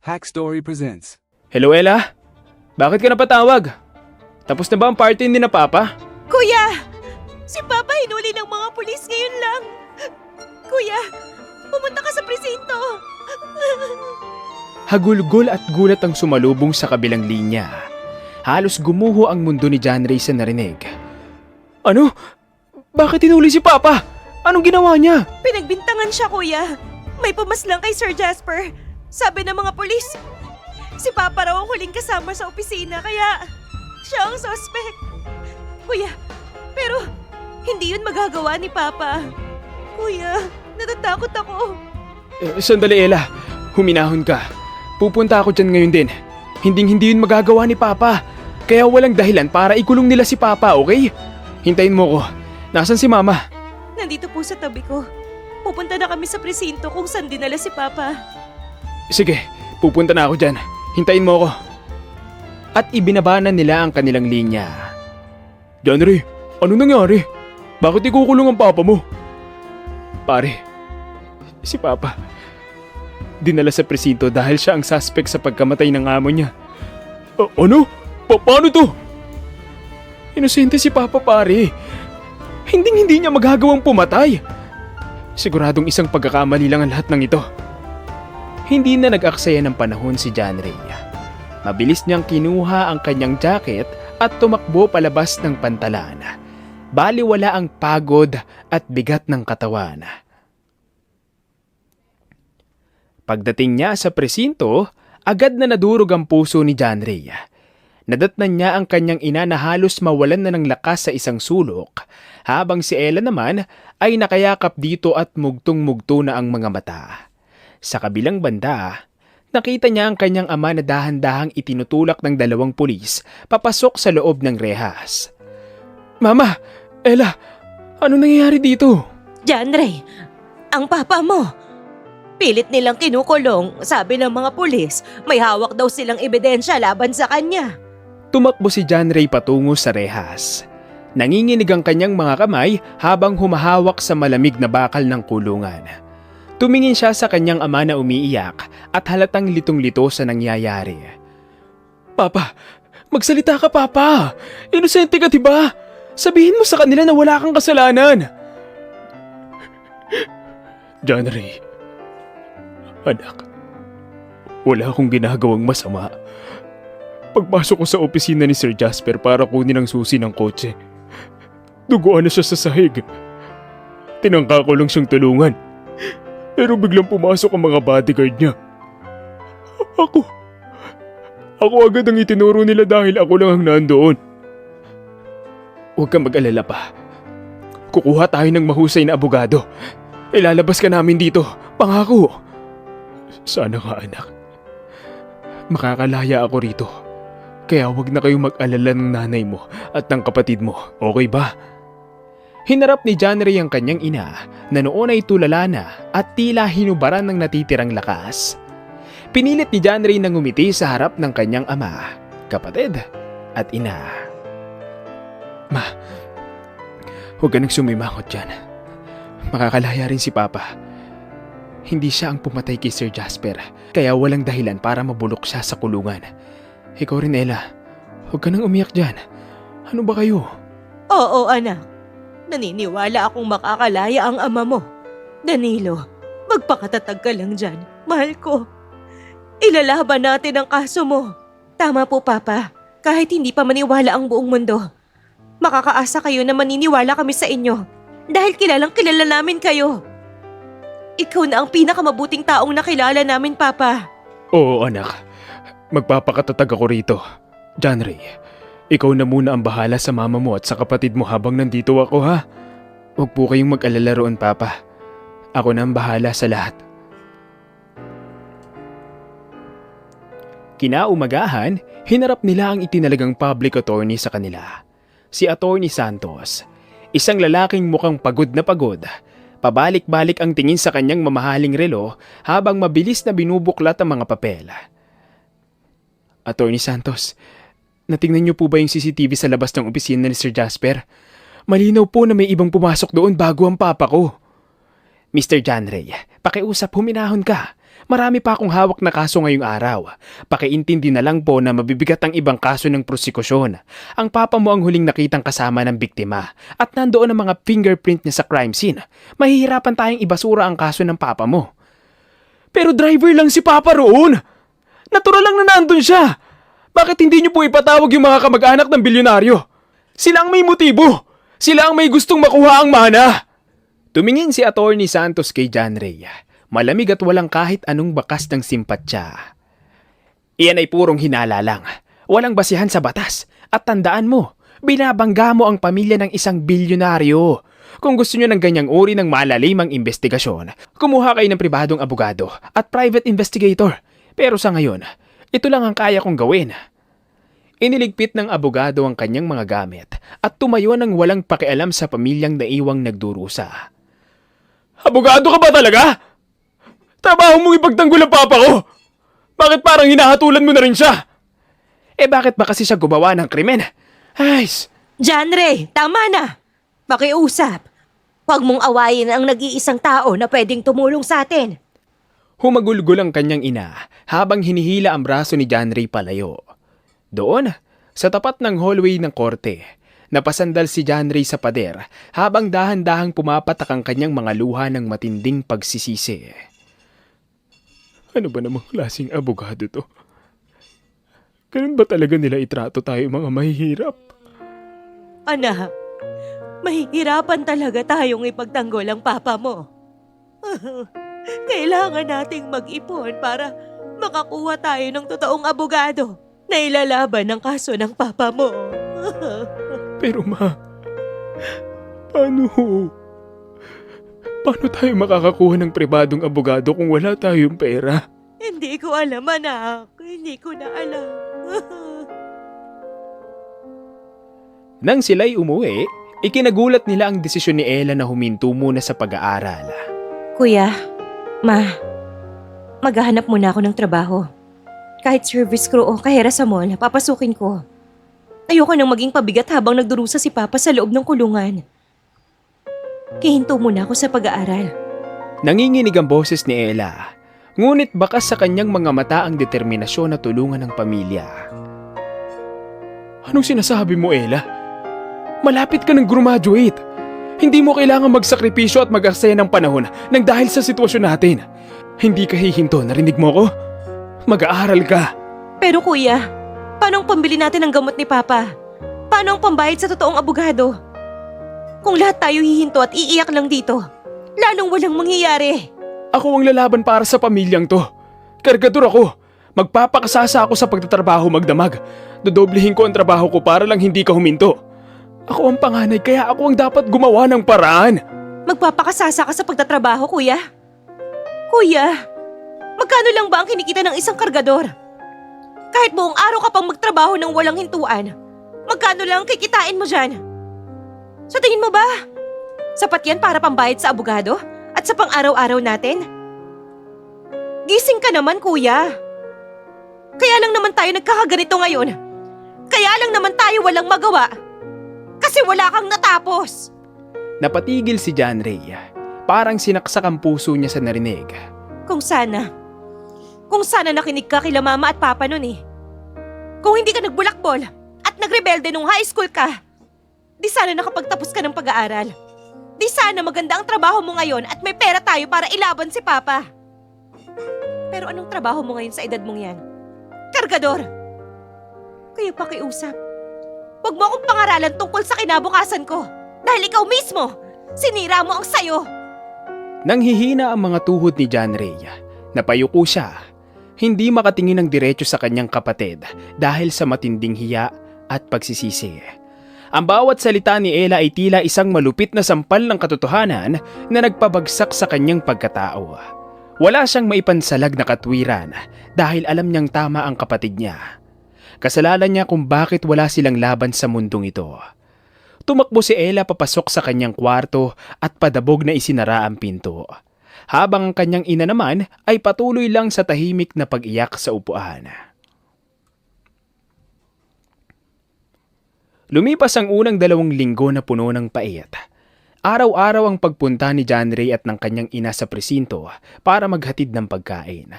Hack Story presents. Hello, Ella? Bakit ka napatawag? Tapos na ba ang party ni na Papa? Kuya! Si Papa hinuli ng mga pulis ngayon lang. Kuya, pumunta ka sa presinto. Hagulgol at gulat ang sumalubong sa kabilang linya. Halos gumuho ang mundo ni John Ray sa narinig. Ano? Bakit hinuli si Papa? Anong ginawa niya? Pinagbintangan siya, kuya. May pumaslang kay Sir Jasper. Sabi ng mga pulis, si Papa raw ang huling kasama sa opisina, kaya siya ang suspect. Kuya, pero hindi yun magagawa ni Papa. Kuya, natatakot ako. Sandali, Ella. Huminahon ka. Pupunta ako dyan ngayon din. Hindi yun magagawa ni Papa. Kaya walang dahilan para ikulong nila si Papa, okay? Hintayin mo ko. Nasaan si Mama? Nandito po sa tabi ko. Pupunta na kami sa presinto kung saan dinala si Papa. Sige, pupunta na ako dyan. Hintayin mo ako. At ibinabanan nila ang kanilang linya. John Ray, ano nangyari? Bakit ikukulong ang Papa mo? Pare, si Papa, dinala sa presinto dahil siya ang suspect sa pagkamatay ng amo niya. Ano? Paano to? Inosente si Papa, pare. Hindi niya magagawang pumatay. Siguradong isang pagkakamali lang ang lahat ng ito. Hindi na nag-aksaya ng panahon si John Ray. Mabilis niyang kinuha ang kanyang jacket at tumakbo palabas ng pantalan. Baliwala ang pagod at bigat ng katawan. Pagdating niya sa presinto, agad na nadurog ang puso ni John Ray. Nadatnan niya ang kanyang ina na halos mawalan na ng lakas sa isang sulok, habang si Ella naman ay nakayakap dito at mugtong-mugto na ang mga mata. Sa kabilang banda, nakita niya ang kanyang ama na dahan-dahang itinutulak ng dalawang pulis papasok sa loob ng rehas. Mama! Ella! Ano nangyayari dito? John Ray, ang Papa mo. Pilit nilang kinukulong, sabi ng mga pulis, may hawak daw silang ebidensya laban sa kanya. Tumakbo si John Ray patungo sa rehas. Nanginginig ang kanyang mga kamay habang humahawak sa malamig na bakal ng kulungan. Tumingin siya sa kanyang ama na umiiyak at halatang litong-lito sa nangyayari. Papa, magsalita ka, Papa! Inosente ka, diba? Sabihin mo sa kanila na wala kang kasalanan. John Ray, anak, wala akong ginagawang masama. Pagpasok ko sa opisina ni Sir Jasper para kunin ang susi ng kotse, duguan na siya sa sahig. Tinangka ko lang siyang tulungan, pero biglang pumasok ang mga bodyguard niya. Ako agad ang itinuro nila dahil ako lang ang nandoon. Huwag kang mag-alala pa. Kukuha tayo ng mahusay na abogado. Ilalabas ka namin dito, pangako. Sana nga, anak. Makakalaya ako rito. Kaya huwag na kayong mag-alala ng nanay mo at ng kapatid mo, okay ba? Hinarap ni John Ray ang kanyang ina na noon ay tulala na at tila hinubaran ng natitirang lakas. Pinilit ni John Ray na ngumiti sa harap ng kanyang ama, kapatid at ina. Ma, huwag ka nang sumimangot dyan. Makakalaya rin si Papa. Hindi siya ang pumatay kay Sir Jasper, kaya walang dahilan para mabulok siya sa kulungan. Ikaw rin, Ella. Huwag ka nang umiyak dyan. Ano ba kayo? Oo, anak. Naniniwala akong makakalaya ang ama mo. Danilo, magpakatatag ka lang dyan. Mahal ko. Ilalaban natin ang kaso mo. Tama po, Papa. Kahit hindi pa maniwala ang buong mundo, makakaasa kayo na maniniwala kami sa inyo. Dahil kilalang kilala namin kayo. Ikaw na ang pinakamabuting taong nakilala namin, Papa. Oo, anak. Magpapakatatag ako rito. John Ray, ikaw na muna ang bahala sa mama mo at sa kapatid mo habang nandito ako, ha? Huwag po kayong mag-alala roon, Papa. Ako na ang bahala sa lahat. Kinaumagahan, hinarap nila ang itinalagang public attorney sa kanila. Si Attorney Santos, isang lalaking mukhang pagod na pagod. Pabalik-balik ang tingin sa kanyang mamahaling relo habang mabilis na binubuklat ang mga papel. Attorney Santos, natingnan niyo po ba yung CCTV sa labas ng opisina ni Sir Jasper? Malinaw po na may ibang pumasok doon bago ang papa ko. Mr. John Ray, pakiusap, huminahon ka. Marami pa akong hawak na kaso ngayong araw. Pakiintindi na lang po na mabibigat ang ibang kaso ng prosekusyon. Ang papa mo ang huling nakitang kasama ng biktima at nandoon ang mga fingerprint niya sa crime scene. Mahihirapan tayong ibasura ang kaso ng papa mo. Pero driver lang si papa roon! Natural lang na nandun siya! Bakit hindi niyo po ipatawag yung mga kamag-anak ng bilyonaryo? Sila ang may motibo! Sila ang may gustong makuha ang mana! Tumingin si Attorney Santos kay John Ray. Malamig at walang kahit anong bakas ng simpatya. Iyan ay purong hinala lang. Walang basihan sa batas. At tandaan mo, binabangga mo ang pamilya ng isang bilyonaryo. Kung gusto nyo ng ganyang uri ng malalimang investigasyon, kumuha kayo ng pribadong abogado at private investigator. Pero sa ngayon, ito lang ang kaya kong gawin. Iniligpit ng abogado ang kanyang mga gamit at tumayo ng walang pakialam sa pamilyang naiwang nagdurusa. Abogado ka ba talaga? Trabaho mong ipagtanggol ang papa ko! Bakit parang hinahatulan mo na rin siya? Bakit ba kasi siya gumawa ng krimen? Ays! John Ray, tama na! Pakiusap. Huwag mong awayin ang nag-iisang tao na pwedeng tumulong sa atin. Humagulgol ang kanyang ina habang hinihila ang braso ni John Ray palayo. Doon, sa tapat ng hallway ng korte, napasandal si John Ray sa pader habang dahan-dahang pumapatak ang kanyang mga luha ng matinding pagsisisi. Ano ba namang klaseng abogado to? Ganun ba talaga nila itrato tayo mga mahihirap? Anak, mahihirapan talaga tayong ipagtanggol ang papa mo. Kailangan nating mag-ipon para makakuha tayo ng totoong abogado na ilalaban ang kaso ng papa mo. Pero ma, paano? Paano tayo makakakuha ng pribadong abogado kung wala tayong pera? Hindi ko alam, anak. Hindi ko na alam. Nang sila'y umuwi, ikinagulat nila ang desisyon ni Ella na huminto muna sa pag-aaral. Kuya, ma, maghahanap muna ako ng trabaho. Kahit service crew o kahera sa mall, papasukin ko. Ayoko nang maging pabigat habang nagdurusa si Papa sa loob ng kulungan. Kihinto muna ako sa pag-aaral. Nanginginig ang boses ni Ella, ngunit bakas sa kanyang mga mata ang determinasyon na tulungan ng pamilya. Anong sinasabi mo, Ella? Malapit ka ng graduate. Hindi mo kailangan magsakripisyo at mag-aksaya ng panahon nang dahil sa sitwasyon natin. Hindi ka hihinto, narinig mo ko? Mag-aaral ka. Pero kuya, paano ang pambili natin ng gamot ni Papa? Paano ang pambayad sa totoong abogado? Kung lahat tayo hihinto at iiyak lang dito, lalong walang mangyayari. Ako ang lalaban para sa pamilyang to. Kargador ako. Magpapakasasa ako sa pagtatrabaho magdamag. Dodoblihin ko ang trabaho ko para lang hindi ka huminto. Ako ang panganay kaya ako ang dapat gumawa ng paraan. Magpapakasasa ka sa pagtatrabaho, kuya? Kuya, magkano lang ba ang kinikita ng isang kargador? Kahit buong araw ka pang magtrabaho ng walang hintuan, magkano lang ang kikitain mo dyan? Sa tingin mo ba, sapat yan para pambayad sa abogado at sa pang-araw-araw natin? Gising ka naman, kuya. Kaya lang naman tayo nagkakaganito ngayon. Kaya lang naman tayo walang magawa. Kasi wala kang natapos. Napatigil si John Ray. Parang sinaksak ang puso niya sa narinig. Kung sana nakinig ka kila mama at papa nun eh. Kung hindi ka nagbulakbol at nagrebelde nung high school ka, di sana nakapagtapos ka ng pag-aaral. Di sana maganda ang trabaho mo ngayon at may pera tayo para ilaban si Papa. Pero anong trabaho mo ngayon sa edad mong yan? Kargador! Kaya pakiusap. Huwag mo akong pangaralan tungkol sa kinabukasan ko. Dahil ikaw mismo, sinira mo ang sayo. Nang hihina ang mga tuhod ni John Ray, napayuko siya. Hindi makatingin ng diretso sa kanyang kapatid dahil sa matinding hiya at pagsisisi. Ang bawat salita ni Ella ay tila isang malupit na sampal ng katotohanan na nagpabagsak sa kanyang pagkatao. Wala siyang maipansalag na katwiran dahil alam niyang tama ang kapatid niya. Kasalanan niya kung bakit wala silang laban sa mundong ito. Tumakbo si Ella papasok sa kanyang kwarto at padabog na isinara ang pinto. Habang ang kanyang ina naman ay patuloy lang sa tahimik na pag-iyak sa upuan. Lumipas ang unang 2 linggo na puno ng pait. Araw-araw ang pagpunta ni John Ray at ng kanyang ina sa presinto para maghatid ng pagkain.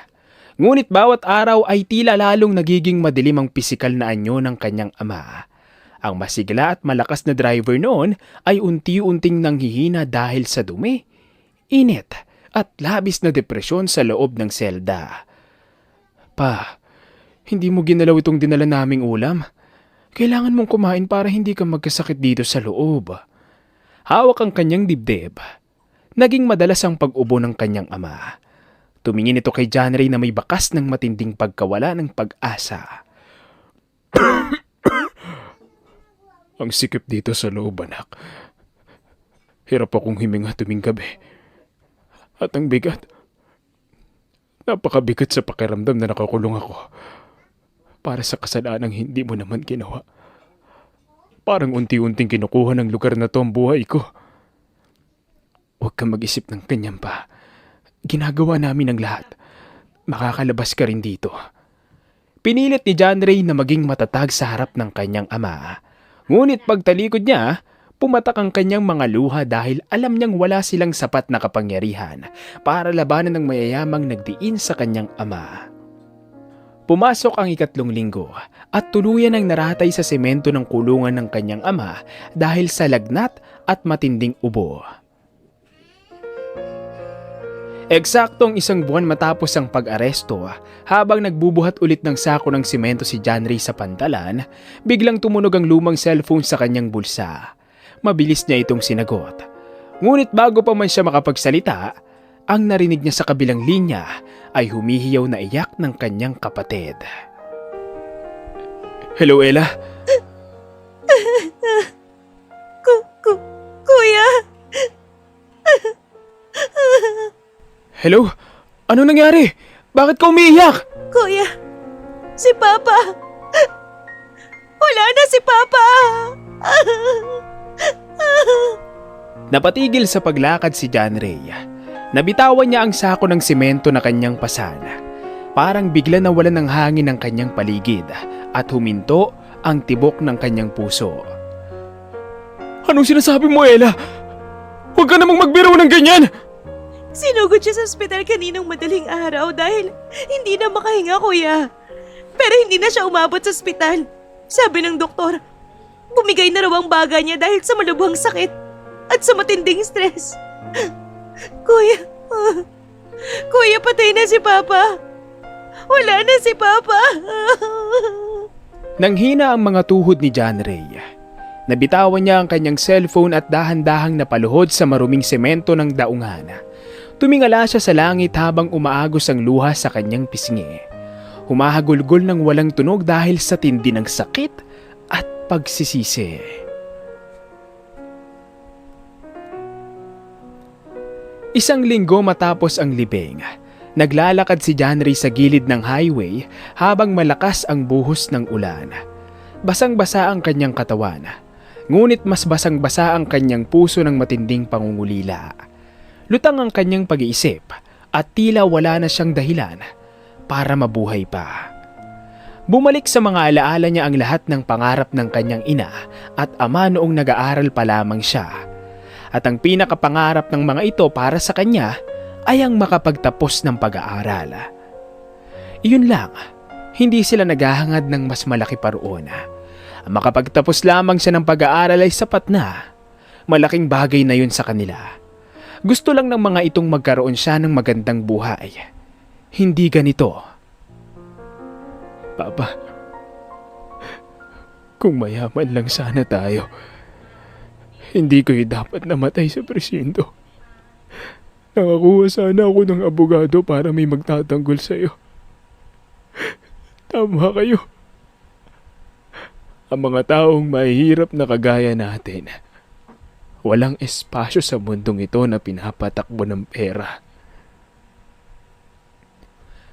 Ngunit bawat araw ay tila lalong nagiging madilim ang pisikal na anyo ng kanyang ama. Ang masigla at malakas na driver noon ay unti-unting nanghihina dahil sa dumi, init at labis na depresyon sa loob ng selda. Pa, hindi mo ginalaw itong dinala naming ulam? Kailangan mong kumain para hindi ka magkasakit dito sa loob. Hawak ang kanyang dibdib. Naging madalas ang pag-ubo ng kanyang ama. Tumingin ito kay John Ray na may bakas ng matinding pagkawala ng pag-asa. Ang sikip dito sa loob, anak. Hirap akong himinga tuwing gabi. At ang bigat. Napakabigat sa pakiramdam na nakakulong ako. Para sa kasalanang hindi mo naman ginawa. Parang unti-unting kinukuha ng lugar na to ang buhay ko. Huwag kang mag-isip ng ganyan pa. Ginagawa namin ang lahat. Makakalabas ka rin dito. Pinilit ni John Ray na maging matatag sa harap ng kanyang ama. Ngunit pagtalikod niya, pumatak ang kanyang mga luha dahil alam niyang wala silang sapat na kapangyarihan para labanan ng mayayamang nagdiin sa kanyang ama. Pumasok ang 3 linggo at tuluyan ang naratay sa semento ng kulungan ng kanyang ama dahil sa lagnat at matinding ubo. Eksaktong 1 buwan matapos ang pag-aresto, habang nagbubuhat ulit ng sako ng semento si John Ray sa pantalan, biglang tumunog ang lumang cellphone sa kanyang bulsa. Mabilis niya itong sinagot. Ngunit bago pa man siya makapagsalita, ang narinig niya sa kabilang linya ay humihiyaw na iyak ng kanyang kapatid. Hello, Ella? Kuya! Hello? Ano nangyari? Bakit ka umiiyak? Kuya! Si Papa! Wala na si Papa! Napatigil sa paglakad si John Ray. Nabitawan niya ang sako ng simento na kanyang pasan. Parang bigla nawalan ng hangin ang kanyang paligid at huminto ang tibok ng kanyang puso. Anong sinasabi mo, Ella? Huwag ka namang magbiro ng ganyan! Sinugod siya sa ospital kaninang madaling araw dahil hindi na makahinga, kuya. Pero hindi na siya umabot sa ospital. Sabi ng doktor, bumigay na raw ang baga niya dahil sa malubhang sakit at sa matinding stress. Kuya, patay na si Papa. Wala na si Papa. Nanghina ang mga tuhod ni John Ray. Nabitawan niya ang kanyang cellphone at dahan-dahang napaluhod sa maruming semento ng daungan. Tumingala siya sa langit habang umaagos ang luha sa kanyang pisngi. Humahagulgol ng walang tunog dahil sa tindi ng sakit at pagsisisi. 1 linggo matapos ang libing, naglalakad si John Ray sa gilid ng highway habang malakas ang buhos ng ulan. Basang-basa ang kanyang katawan, ngunit mas basang-basa ang kanyang puso ng matinding pangungulila. Lutang ang kanyang pag-iisip at tila wala na siyang dahilan para mabuhay pa. Bumalik sa mga alaala niya ang lahat ng pangarap ng kanyang ina at ama noong nag-aaral pa lamang siya. At ang pinakapangarap ng mga ito para sa kanya ay ang makapagtapos ng pag-aaral. Iyon lang, hindi sila naghahangad ng mas malaki pa roon. Makapagtapos lamang siya ng pag-aaral ay sapat na. Malaking bagay na yun sa kanila. Gusto lang ng mga itong magkaroon siya ng magandang buhay. Hindi ganito. Papa, kung mayaman lang sana tayo, hindi kayo dapat namatay sa presinto. Nakakuha sana ako ng abogado para may magtatanggol sa'yo. Tama kayo. Ang mga taong mahihirap na kagaya natin, walang espasyo sa mundong ito na pinapatakbo ng pera.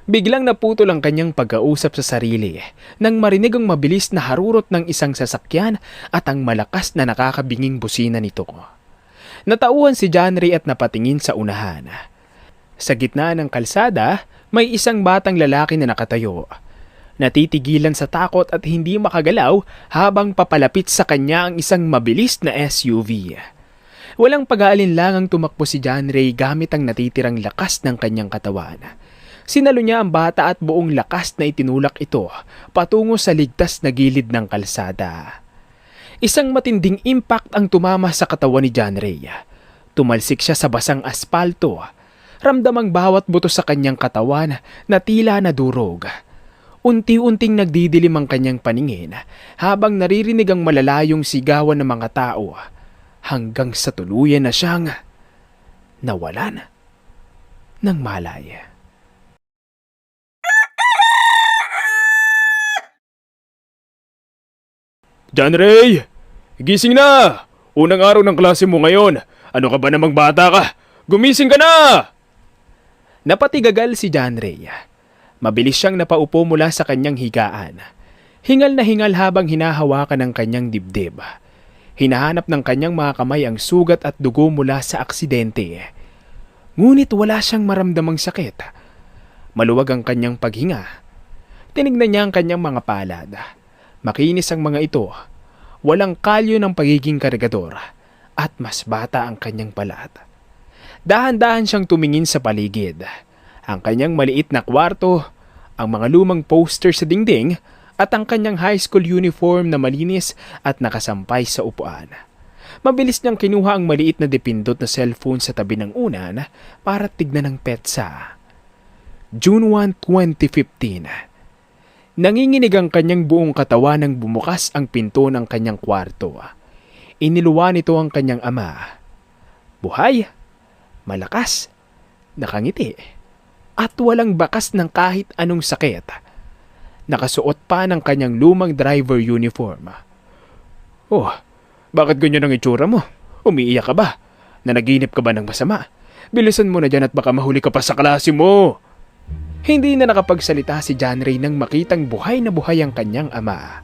Biglang naputol ang kanyang pag-kausap sa sarili nang marinig ang mabilis na harurot ng isang sasakyan at ang malakas na nakakabinging busina nito. Natauhan si John Ray at napatingin sa unahan. Sa gitna ng kalsada, may isang batang lalaki na nakatayo. Natitigilan sa takot at hindi makagalaw habang papalapit sa kanya ang isang mabilis na SUV. Walang pag-aalinlangang tumakbo si John Ray gamit ang natitirang lakas ng kanyang katawan. Sinalo niya ang bata at buong lakas na itinulak ito patungo sa ligtas na gilid ng kalsada. Isang matinding impact ang tumama sa katawan ni John Ray. Tumalsik siya sa basang aspalto. Ramdamang bawat buto sa kanyang katawan na tila nadurog. Unti-unting nagdidilim ang kanyang paningin habang naririnig ang malalayong sigawan ng mga tao hanggang sa tuluyan na siyang nawalan ng malay. John Ray! Gising na! Unang araw ng klase mo ngayon. Ano ka ba namang bata ka? Gumising ka na! Napatigagal si John Ray. Mabilis siyang napaupo mula sa kanyang higaan. Hingal na hingal habang hinahawakan ng kanyang dibdib. Hinahanap ng kanyang mga kamay ang sugat at dugo mula sa aksidente. Ngunit wala siyang maramdamang sakit. Maluwag ang kanyang paghinga. Tinignan niya ang kanyang mga palad. Makinis ang mga ito. Walang kalyo ng pagiging kargador. At mas bata ang kanyang balat. Dahan-dahan siyang tumingin sa paligid. Ang kanyang maliit na kwarto, ang mga lumang poster sa dingding, at ang kanyang high school uniform na malinis at nakasampay sa upuan. Mabilis niyang kinuha ang maliit na dipindot na cellphone sa tabi ng unan para tignan ang petsa. June 1, 2015. Nanginginig ang kanyang buong katawan nang bumukas ang pinto ng kanyang kwarto. Iniluwa nito ang kanyang ama. Buhay, malakas, nakangiti, at walang bakas ng kahit anong sakit. Nakasuot pa ng kanyang lumang driver uniform. Oh, bakit ganyan ang itsura mo? Umiiyak ka ba? Nanaginip ka ba ng masama? Bilisan mo na dyan at baka mahuli ka pa sa klase mo. Hindi na nakapagsalita si John Ray nang makitang buhay na buhay ang kanyang ama.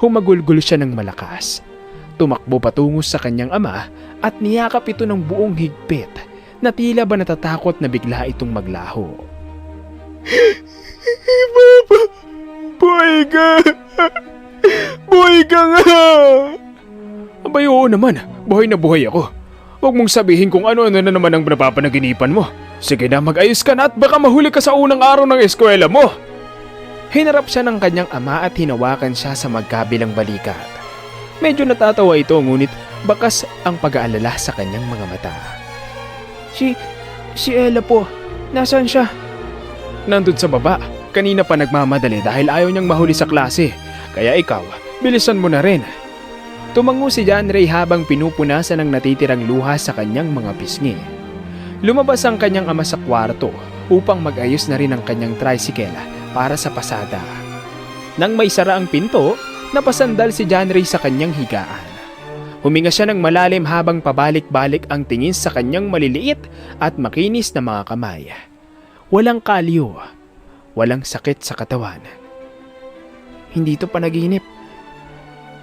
Humagulgol siya ng malakas. Tumakbo patungo sa kanyang ama at niyakap ito ng buong higpit na tila ba natatakot na bigla itong maglaho. Papa, buhay ka! Buhay ka nga! Abay, oo naman, buhay na buhay ako. Huwag mong sabihin kung ano-ano na naman ang napapanaginipan mo. Sige na, mag-ayos ka na at baka mahuli ka sa unang araw ng eskwela mo. Hinarap siya ng kanyang ama at hinawakan siya sa magkabilang balikat. Medyo natatawa ito ngunit bakas ang pag-aalala sa kanyang mga mata. Si Ella po, nasaan siya? Nandun sa baba. Kanina pa nagmamadali dahil ayaw niyang mahuli sa klase. Kaya ikaw, bilisan mo na rin. Tumango si John Ray habang pinupunasan ng natitirang luha sa kanyang mga pisngi. Lumabas ang kanyang ama sa kwarto upang mag-ayos na rin ang kanyang tricycle para sa pasada. Nang may sara ang pinto, napasandal si John Ray sa kanyang higaan. Huminga siya ng malalim habang pabalik-balik ang tingin sa kanyang maliliit at makinis na mga kamay. Walang kalyo, walang sakit sa katawan. Hindi to panaginip.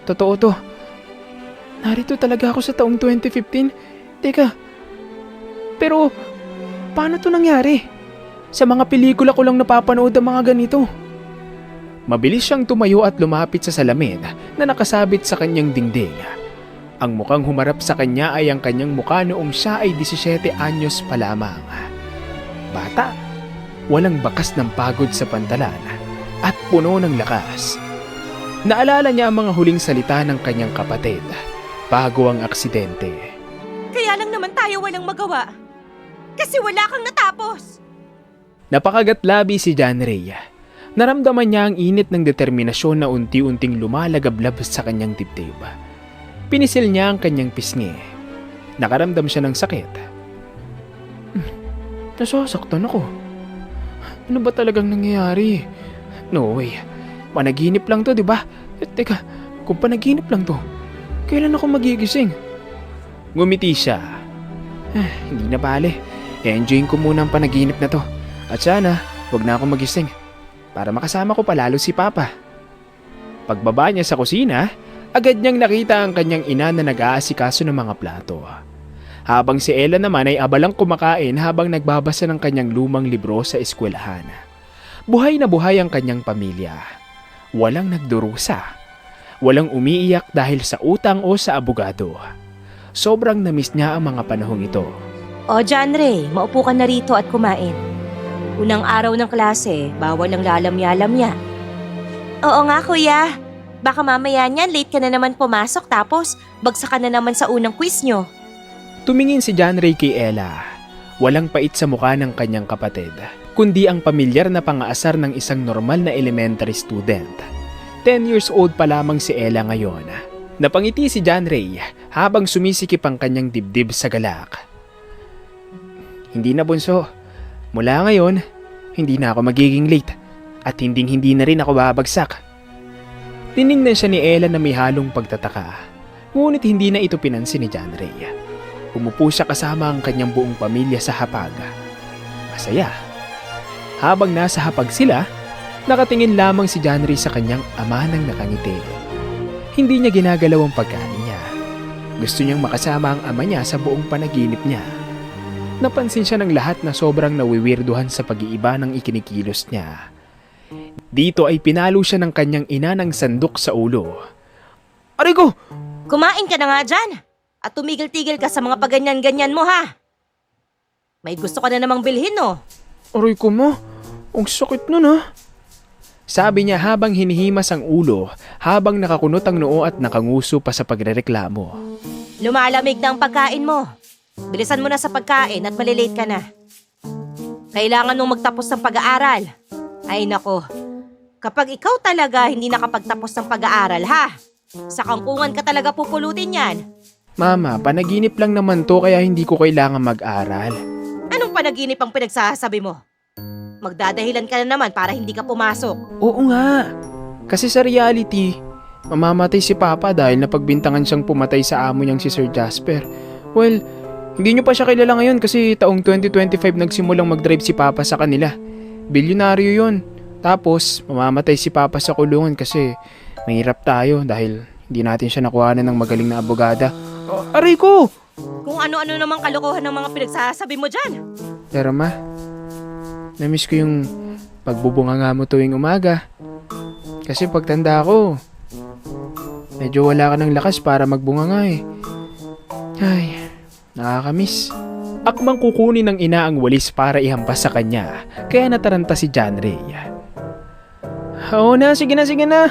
Totoo to. Narito talaga ako sa taong 2015. Teka, pero paano to nangyari? Sa mga pelikula ko lang napapanood ang mga ganito. Mabilis siyang tumayo at lumapit sa salamin na nakasabit sa kanyang dingding. Ang mukhang humarap sa kanya ay ang kanyang mukha noong siya ay 17 anyos pa lamang. Bata, walang bakas ng pagod sa pantalan at puno ng lakas. Naalala niya ang mga huling salita ng kanyang kapatid bago ang aksidente. Kaya lang naman tayo walang magawa. Kasi wala kang natapos. Napakagatlabi si John Ray. Naramdaman niya ang init ng determinasyon na unti-unting lumalagablab sa kanyang dibdib. Pinisil niya ang kanyang pisngi. Nakaramdam siya ng sakit. Nasasaktan ako. Ano ba talagang nangyayari? No way. Panaginip lang to, di ba? Teka, kung panaginip lang to, kailan ako magigising? Ngumiti siya. Hindi na bale. I-enjoyin ko muna ang panaginip na to. At sana, wag na ako magising. Para makasama ko palalo si Papa. Pagbaba niya sa kusina, agad niyang nakita ang kanyang ina na nag-aasikaso ng mga plato. Habang si Ella naman ay abalang kumakain habang nagbabasa ng kanyang lumang libro sa eskwelahan. Buhay na buhay ang kanyang pamilya. Walang nagdurusa. Walang umiiyak dahil sa utang o sa abogado. sobrang namiss niya ang mga panahong ito. O John Ray, maupo ka na rito at kumain. Unang araw ng klase, bawal ang lalamya-lamya. Oo nga kuya, baka mamaya niyan late ka na naman pumasok tapos bagsak ka na naman sa unang quiz nyo. Tumingin si John Ray kay Ella. Walang pait sa mukha ng kanyang kapatid, kundi ang pamilyar na pangaasar ng isang normal na elementary student. 10 years old pa lamang si Ella ngayon. Napangiti si John Ray habang sumisikip ang kanyang dibdib sa galak. Hindi na bunso. Mula ngayon, hindi na ako magiging late at hindi na rin ako babagsak. Tiningnan siya ni Ella na may halong pagtataka. Ngunit hindi na ito pinansin ni John Ray. Umupo siya kasama ang kanyang buong pamilya sa hapag. Masaya. Habang nasa hapag sila, nakatingin lamang si John Ray sa kanyang ama nang nakangiti. Hindi niya ginagalaw ang pagkain niya. Gusto niyang makasama ang ama niya sa buong panaginip niya. Napansin siya ng lahat na sobrang nawiwirduhan sa pag-iiba ng ikinikilos niya. Dito ay pinalo siya ng kanyang ina ng sandok sa ulo. Aray ko! Kumain ka na nga dyan at tumigil-tigil ka sa mga paganyan-ganyan mo ha. May gusto ka na namang bilhin no? Aray ko mo, ang sakit nun ha. Sabi niya habang hinihimas ang ulo habang nakakunot ang noo at nakanguso pa sa pagrereklamo. Lumalamig na ang pagkain mo. Bilisan mo na sa pagkain at malilate ka na. Kailangan mong magtapos ng pag-aaral. Ay nako, kapag ikaw talaga hindi nakapagtapos ng pag-aaral ha, sa kangkungan ka talaga pupulutin yan. Mama, panaginip lang naman to kaya hindi ko kailangan mag-aral. Anong panaginip ang pinagsasabi mo? Magdadahilan ka na naman para hindi ka pumasok. Oo nga, kasi sa reality, mamamatay si Papa dahil napagbintangan siyang pumatay sa amo niyang si Sir Jasper. Well, hindi niyo pa siya kilala ngayon kasi taong 2025 nagsimulang mag-drive si Papa sa kanila. Bilyonaryo yun. Tapos, mamamatay si Papa sa kulungan kasi mahirap tayo dahil hindi natin siya nakuhanan ng magaling na abogada. Aray ko! Kung ano-ano namang kalokohan ng mga pinagsasabi mo dyan. Pero ma, namiss ko yung pagbubunganga mo tuwing umaga. Kasi pagtanda ko, medyo wala ka ng lakas para magbunganga eh. Ay, nakakamiss. Akmang kukunin ng ina ang walis para ihampas sa kanya, kaya nataranta si John Ray. Oo na, sige na.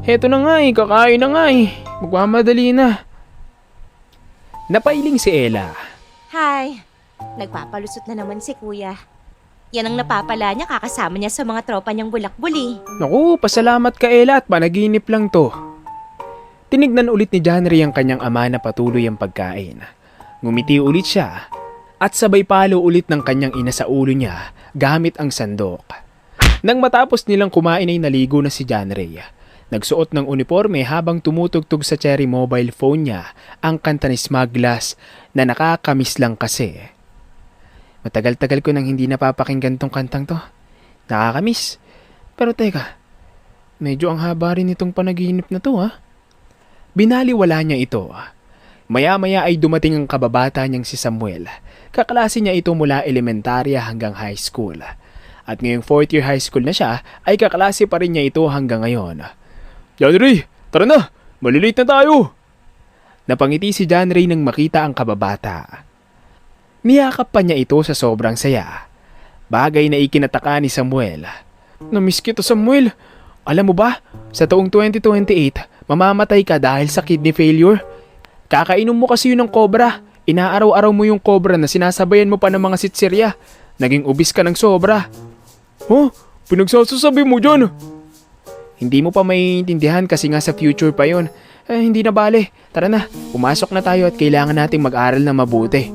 Heto na nga eh, kakain na nga eh. Magmamadali na. Napailing si Ella. Hi, nagpapalusot na naman si kuya. Yan ang napapala niya kakasama niya sa mga tropa niyang bulak-buli. Naku, pasalamat ka Ella at panaginip lang to. Tinignan ulit ni John Ray ang kanyang ama na patuloy ang pagkain. Ngumiti ulit siya at sabay palo ulit ng kanyang ina sa ulo niya gamit ang sandok. Nang matapos nilang kumain ay naligo na si John Ray. Nagsuot ng uniforme habang tumutugtog sa cherry mobile phone niya ang kanta ni Smuggler's na nakakamiss lang kasi. Matagal-tagal ko nang hindi napapakinggan tong kantang to. Nakakamiss. Pero teka, medyo ang haba rin itong panaginip na to ha. Binaliwala niya ito. Maya-maya ay dumating ang kababata niyang si Samuel. Kaklase niya ito mula elementarya hanggang high school. At ngayong 4th year high school na siya, ay kaklase pa rin niya ito hanggang ngayon. John Ray, tara na! Malilate na tayo! Napangiti si John Ray nang makita ang kababata. Niyakap pa niya ito sa sobrang saya. Bagay na ikinataka ni Samuel. Namiss kita Samuel. Alam mo ba, sa taong 2028, mamamatay ka dahil sa kidney failure. Kakainom mo kasi yun ng cobra. Inaaraw-araw mo yung cobra na sinasabayan mo pa ng mga sitsirya. Naging ubis ka ng sobra. Oh, pinagsasasabi mo dyan. Hindi mo pa maiintindihan kasi nga sa future pa yon. Hindi na bale. Tara na, pumasok na tayo at kailangan nating mag-aral na mabuti.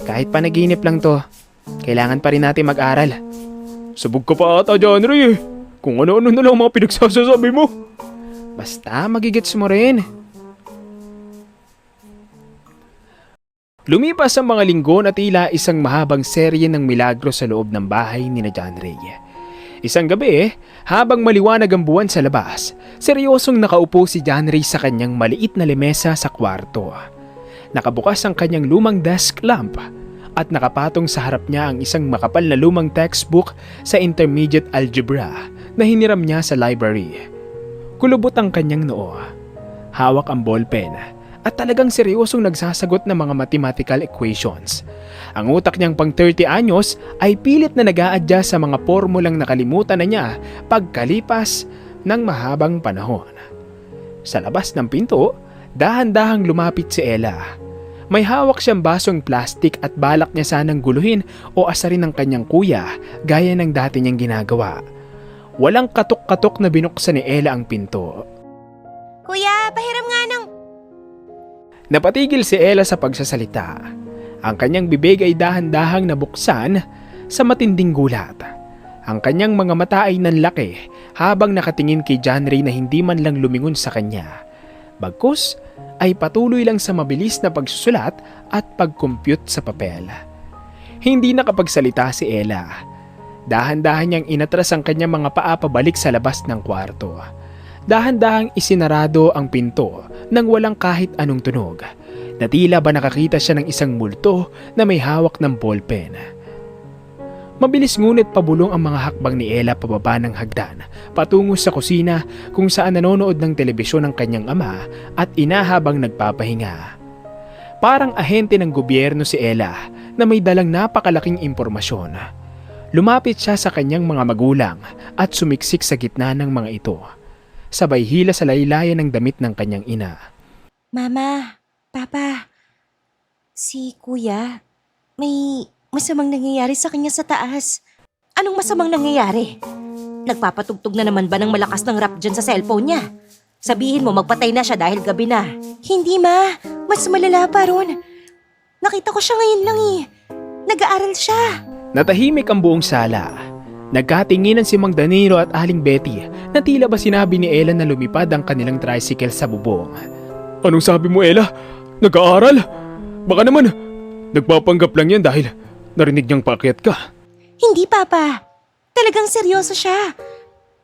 Kahit panaginip lang to, kailangan pa rin natin mag-aral. Sabog ka pa ata, John Ray eh. Kung ano-ano na lang mga pinagsasasabi mo. Basta magigets mo rin. Lumipas ang mga linggo na tila isang mahabang serye ng milagro sa loob ng bahay ni na John Ray. Isang gabi, habang maliwanag ang buwan sa labas, seryosong nakaupo si John Ray sa kanyang maliit na lemesa sa kwarto. Nakabukas ang kanyang lumang desk lamp at nakapatong sa harap niya ang isang makapal na lumang textbook sa intermediate algebra na hiniram niya sa library. Kulubot ang kanyang noo. Hawak ang ballpen at talagang seryosong nagsasagot ng mga mathematical equations. Ang utak niyang pang 30 anyos ay pilit na nag-a-adjust sa mga formulang nakalimutan na niya pagkalipas ng mahabang panahon. Sa labas ng pinto, dahan-dahang lumapit si Ella. May hawak siyang basong plastik at balak niya sanang guluhin o asarin ng kanyang kuya gaya ng dati niyang ginagawa. Walang katok-katok na binuksan ni Ella ang pinto. Kuya, pahiram nga ng... Napatigil si Ella sa pagsasalita. Ang kanyang bibig ay dahan-dahang nabuksan sa matinding gulat. Ang kanyang mga mata ay nanlaki habang nakatingin kay John Ray na hindi man lang lumingon sa kanya. Bagkus ay patuloy lang sa mabilis na pagsusulat at pag-compute sa papel. Hindi nakapagsalita si Ella. Dahan-dahan niyang inatras ang kanyang mga paa pabalik sa labas ng kwarto. Dahan-dahang isinarado ang pinto nang walang kahit anong tunog. Na tila ba nakakita siya ng isang multo na may hawak ng ballpen. Mabilis ngunit pabulong ang mga hakbang ni Ella pababa ng hagdan patungo sa kusina kung saan nanonood ng telebisyon ang kanyang ama at ina habang nagpapahinga. Parang ahente ng gobyerno si Ella na may dalang napakalaking impormasyon. Lumapit siya sa kanyang mga magulang at sumiksik sa gitna ng mga ito. Sabay hila sa laylayan ng damit ng kanyang ina. Mama, Papa, si Kuya, may masamang nangyayari sa kanya sa taas. Anong masamang nangyayari? Nagpapatugtog na naman ba ng malakas ng rap dyan sa cellphone niya? Sabihin mo magpatay na siya dahil gabi na. Hindi ma, mas malala pa ron. Nakita ko siya ngayon lang eh. Nag-aaral siya. Natahimik ang buong sala. Nagkatinginan si Mang Danilo at Aling Betty na tila ba sinabi ni Ella na lumipad ang kanilang tricycle sa bubong. Anong sabi mo, Ella? Nag-aaral? Baka naman, nagpapanggap lang yan dahil narinig niyang paakyat ka. Hindi, Papa. Talagang seryoso siya.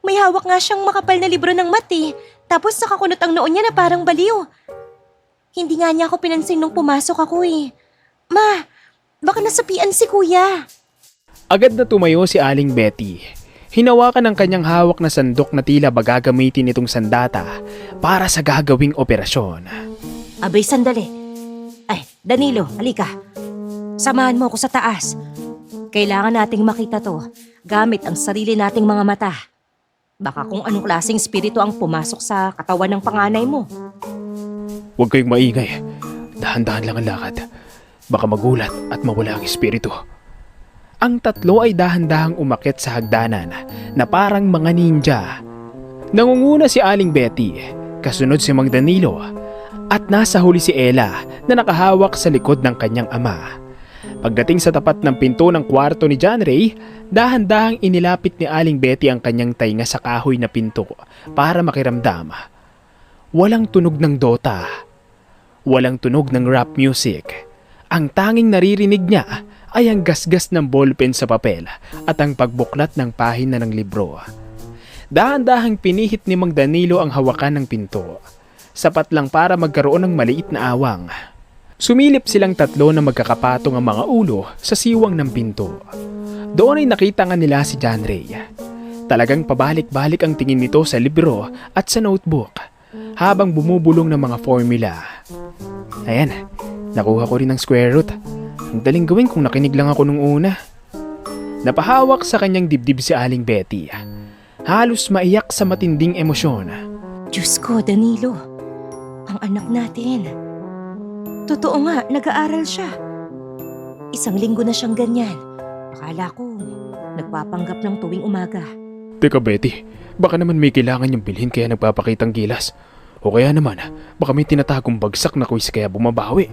May hawak nga siyang makapal na libro ng math eh. Tapos nakakunot ang noon niya na parang baliw. Hindi nga niya ako pinansin nung pumasok ako eh. Ma, baka nasapian si Kuya. Agad na tumayo si Aling Betty. Hinawakan ang kanyang hawak na sandok na tila ba gagamitin itong sandata para sa gagawing operasyon. Abay, sandali. Ay, Danilo, halika. Samahan mo ako sa taas. Kailangan nating makita to gamit ang sarili nating mga mata. Baka kung anong klaseng spirito ang pumasok sa katawan ng panganay mo. Huwag kayong maingay. Dahan-dahan lang ang lakad. Baka magulat at mawala ang espiritu. Ang tatlo ay dahan-dahang umakyat sa hagdanan na parang mga ninja. Nangunguna si Aling Betty, kasunod si Mang Danilo, at nasa huli si Ella na nakahawak sa likod ng kanyang ama. Pagdating sa tapat ng pinto ng kwarto ni John Ray, dahan-dahang inilapit ni Aling Betty ang kanyang tainga sa kahoy na pinto para makiramdam. Walang tunog ng dota. Walang tunog ng rap music. Ang tanging naririnig niya ay ang gasgas ng ballpen sa papel at ang pagbuklat ng pahina ng libro. Dahan-dahang pinihit ni Mang Danilo ang hawakan ng pinto. Sapat lang para magkaroon ng maliit na awang. Sumilip silang tatlo na magkakapatong ang mga ulo sa siwang ng pinto. Doon ay nakita nga nila si John Ray. Talagang pabalik-balik ang tingin nito sa libro at sa notebook habang bumubulong ng mga formula. Ayan, nakuha ko rin ang square root. Ang daling gawin kung nakinig lang ako nung una. Napahawak sa kanyang dibdib si Aling Betty. Halos maiyak sa matinding emosyon. Diyos ko, Danilo. Ang anak natin. Totoo nga, nag-aaral siya. 1 linggo na siyang ganyan. Akala ko, nagpapanggap ng tuwing umaga. Teka Betty, baka naman may kailangan niyang bilhin kaya nagpapakitang gilas. O kaya naman, baka may tinatagong bagsak na quiz kaya bumabawi.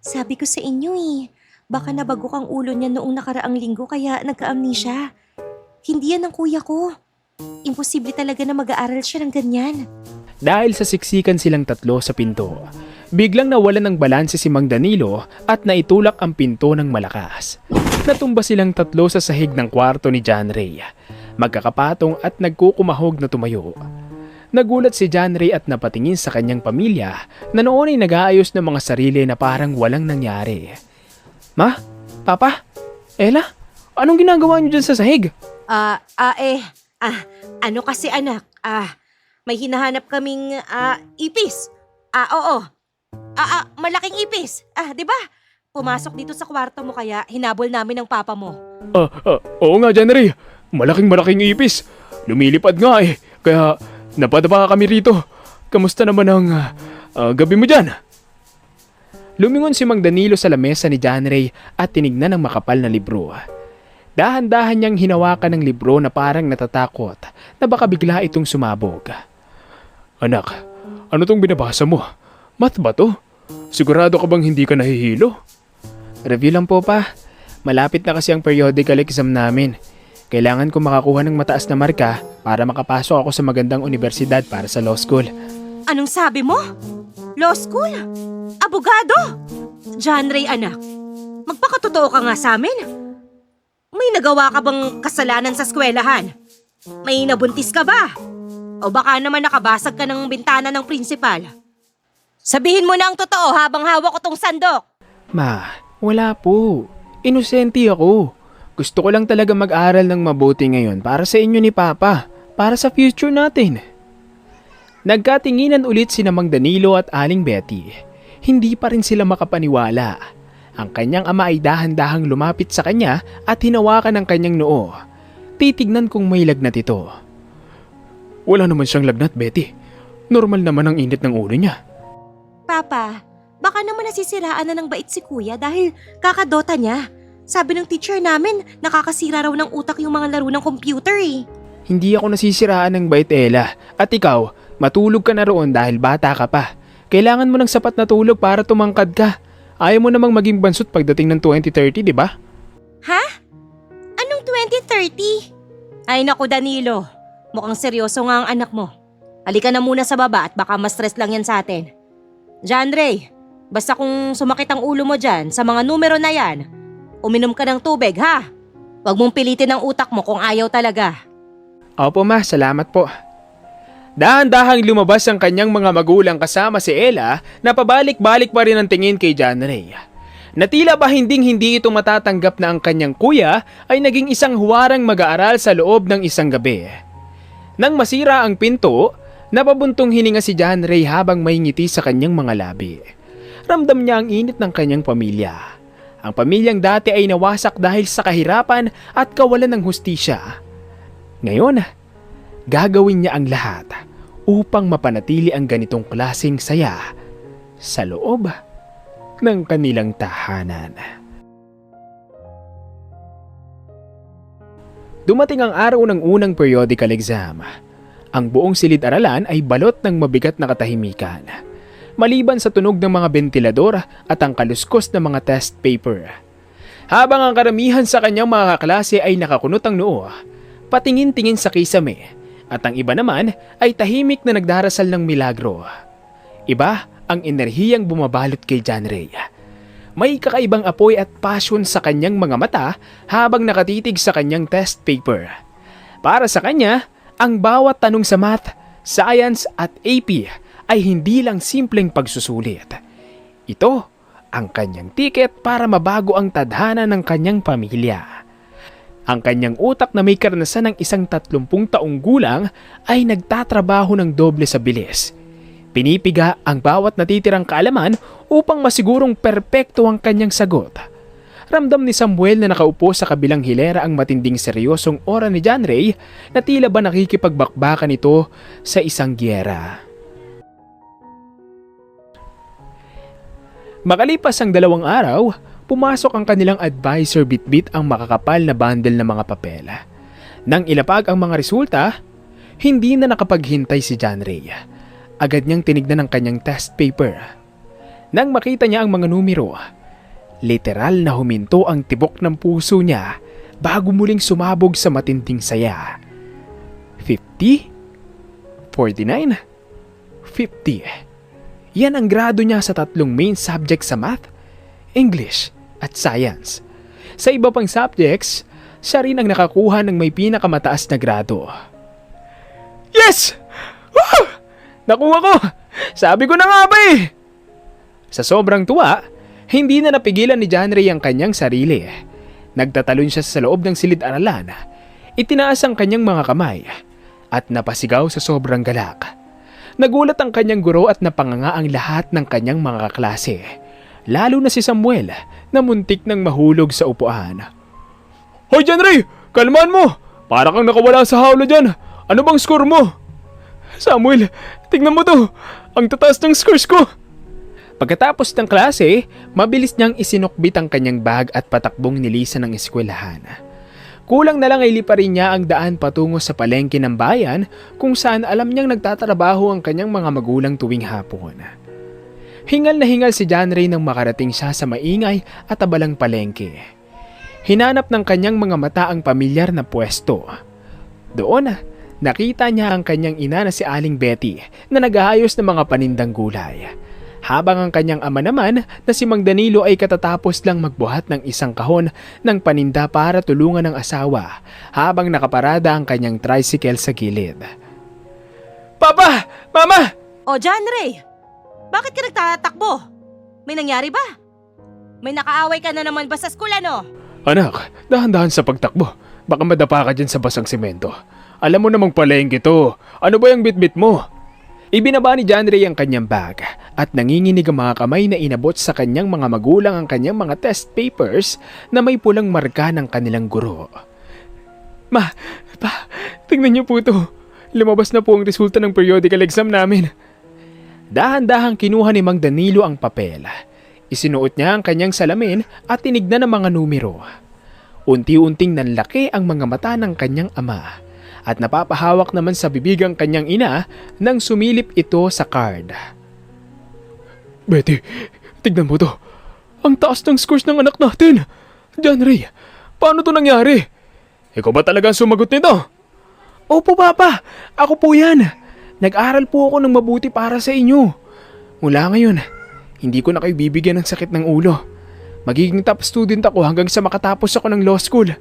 Sabi ko sa inyo eh, baka nabagok ang ulo niya noong nakaraang linggo kaya nagka-amnesia. Hindi yan ang kuya ko. Imposible talaga na mag-aaral siya ng ganyan. Dahil sa siksikan silang tatlo sa pinto, biglang nawalan ng balanse si Mang Danilo at naitulak ang pinto ng malakas. Natumba silang tatlo sa sahig ng kwarto ni John Ray. Magkakapatong at nagkukumahog na tumayo. Nagulat si John Ray at napatingin sa kanyang pamilya na noon ay nag-aayos ng mga sarili na parang walang nangyari. Ma? Papa? Ella? Anong ginagawa niyo dyan sa sahig? Ano kasi anak? May hinahanap kaming ipis. Oo. Malaking ipis. Di ba? Pumasok dito sa kwarto mo kaya hinabol namin ng papa mo. Oo nga, John Ray. Malaking ipis. Lumilipad nga eh. Kaya napadapa kami rito. Kamusta naman ang gabi mo dyan? Lumingon si Mang Danilo sa lamesa ni John Ray at tinignan ang makapal na libro. Dahan-dahan niyang hinawakan ng libro na parang natatakot na baka bigla itong sumabog. Anak, ano tong binabasa mo? Math ba to? Sigurado ka bang hindi ka nahihilo? Review lang po pa. Malapit na kasi ang periodical exam namin. Kailangan ko makakuha ng mataas na marka para makapasok ako sa magandang universidad para sa law school. Anong sabi mo? Law school? Abogado? John Ray, anak. Magpakatotoo ka nga sa amin. May nagawa ka bang kasalanan sa eskwelahan? May nabuntis ka ba? O baka naman nakabasag ka ng bintana ng prinsipal? Sabihin mo na ang totoo habang hawak ko tong sandok. Ma, wala po. Inosente ako. Gusto ko lang talaga mag-aral ng mabuti ngayon para sa inyo ni Papa. Para sa future natin. Nagkatinginan ulit sina Mang Danilo at Aling Betty. Hindi pa rin sila makapaniwala. Ang kanyang ama ay dahan-dahang lumapit sa kanya at hinawakan ang kanyang noo. Titignan kung may lagnat ito. Wala naman siyang lagnat, Betty. Normal naman ang init ng ulo niya. Papa, baka naman nasisiraan na ng bait si Kuya dahil kakadota niya. Sabi ng teacher namin, nakakasira raw ng utak yung mga laro ng computer eh. Hindi ako nasisiraan ng bait, Ella. At ikaw, matulog ka na roon dahil bata ka pa. Kailangan mo ng sapat na tulog para tumangkad ka. Ayaw mo namang maging bansot pagdating ng 2030, di ba? Ha? Anong 2030? Ay naku Danilo, mukhang seryoso nga ang anak mo. Halika na muna sa baba at baka ma-stress lang yan sa atin. John Ray, basta kung sumakit ang ulo mo dyan sa mga numero na yan, uminom ka ng tubig ha. Huwag mong pilitin ang utak mo kung ayaw talaga. Opo ma, salamat po. Dahan-dahang lumabas ang kanyang mga magulang kasama si Ella na pabalik-balik pa rin ang tingin kay John Ray. Natila ba hinding-hindi ito matatanggap na ang kanyang kuya ay naging isang huwarang mag-aaral sa loob ng isang gabi. Nang masira ang pinto, napabuntong hininga si John Ray habang may ngiti sa kanyang mga labi. Ramdam niya ang init ng kanyang pamilya. Ang pamilyang dati ay nawasak dahil sa kahirapan at kawalan ng hustisya. Ngayon, gagawin niya ang lahat upang mapanatili ang ganitong klaseng saya sa loob ng kanilang tahanan. Dumating ang araw ng unang periodical exam. Ang buong silid-aralan ay balot ng mabigat na katahimikan. Maliban sa tunog ng mga bentilador at ang kaluskos ng mga test paper. Habang ang karamihan sa kanyang mga kaklase ay nakakunot ang noo, patingin-tingin sa kisame, at ang iba naman ay tahimik na nagdarasal ng milagro. Iba ang enerhiyang bumabalot kay John Ray. May kakaibang apoy at passion sa kanyang mga mata habang nakatitig sa kanyang test paper. Para sa kanya, ang bawat tanong sa math, science at AP ay hindi lang simpleng pagsusulit. Ito ang kanyang tiket para mabago ang tadhana ng kanyang pamilya. Ang kanyang utak na may karanasan ng isang 30 taong gulang ay nagtatrabaho ng doble sa bilis. Pinipiga ang bawat natitirang kaalaman upang masigurong perpekto ang kanyang sagot. Ramdam ni Samuel na nakaupo sa kabilang hilera ang matinding seryosong aura ni John Ray na tila ba nakikipagbakbakan ito sa isang giyera. Makalipas ang 2 araw, pumasok ang kanilang advisor bitbit ang makakapal na bundle ng mga papel. Nang ilapag ang mga resulta, hindi na nakapaghintay si John Ray. Agad niyang tinignan ang kanyang test paper. Nang makita niya ang mga numero, literal na huminto ang tibok ng puso niya bago muling sumabog sa matinding saya. 50? 49? 50. Yan ang grado niya sa 3 main subjects sa math, English at science. Sa iba pang subjects, siya rin ang nakakuha ng may pinakamataas na grado. Yes! Woo! Nakuha ko! Sabi ko na nga ba eh! Sa sobrang tuwa, hindi na napigilan ni John Ray ang kanyang sarili. Nagtatalon siya sa loob ng silid-aralan. Itinaas ang kanyang mga kamay at napasigaw sa sobrang galak. Nagulat ang kanyang guro at napanganga ang lahat ng kanyang mga kaklase. Lalo na si Samuel na muntik nang mahulog sa upuan. Hoy John Ray! Kalmaan mo! Para kang nakawala sa hawla dyan. Ano bang score mo? Samuel, tingnan mo to. Ang tataas ng scores ko. Pagkatapos ng klase, mabilis niyang isinukbit ang kanyang bag at patakbong nilisan ng eskwelahan. Kulang na lang ay liparin niya ang daan patungo sa palengke ng bayan kung saan alam niyang nagtatrabaho ang kanyang mga magulang tuwing hapon. Hingal na hingal si John Ray nang makarating siya sa maingay at abalang palengke. Hinanap ng kanyang mga mata ang pamilyar na pwesto. Doon, nakita niya ang kanyang ina na si Aling Betty na nag-aayos ng mga panindang gulay. Habang ang kanyang ama naman na si Mang Danilo ay katatapos lang magbuhat ng isang kahon ng paninda para tulungan ng asawa habang nakaparada ang kanyang tricycle sa gilid. Papa! Mama! O John Ray, bakit ka nagtatakbo? May nangyari ba? May nakaaway ka na naman ba sa school ano? Anak, dahan-dahan sa pagtakbo. Baka madapa ka dyan sa basang semento. Alam mo namang palengke to. Ano ba yung bitbit mo? Ibinaba ni John Ray ang kanyang bag at nanginginig ang mga kamay na inabot sa kanyang mga magulang ang kanyang mga test papers na may pulang marka ng kanilang guro. Pa, tingnan niyo po to. Lumabas na po ang resulta ng periodical exam namin. Dahan-dahang kinuha ni Mang Danilo ang papel. Isinuot niya ang kanyang salamin at tinignan ang mga numero. Unti-unting nanlaki ang mga mata ng kanyang ama at napapahawak naman sa bibig ang kanyang ina nang sumilip ito sa card. Betty, tignan mo to. Ang taas ng scores ng anak natin. John Ray, paano to nangyari? Ikaw ba talaga ang sumagot nito? Opo, Papa. Ako po yan. Nag-aral po ako ng mabuti para sa inyo. Mula ngayon, hindi ko na kayo bibigyan ng sakit ng ulo. Magiging top student ako hanggang sa makatapos ako ng law school.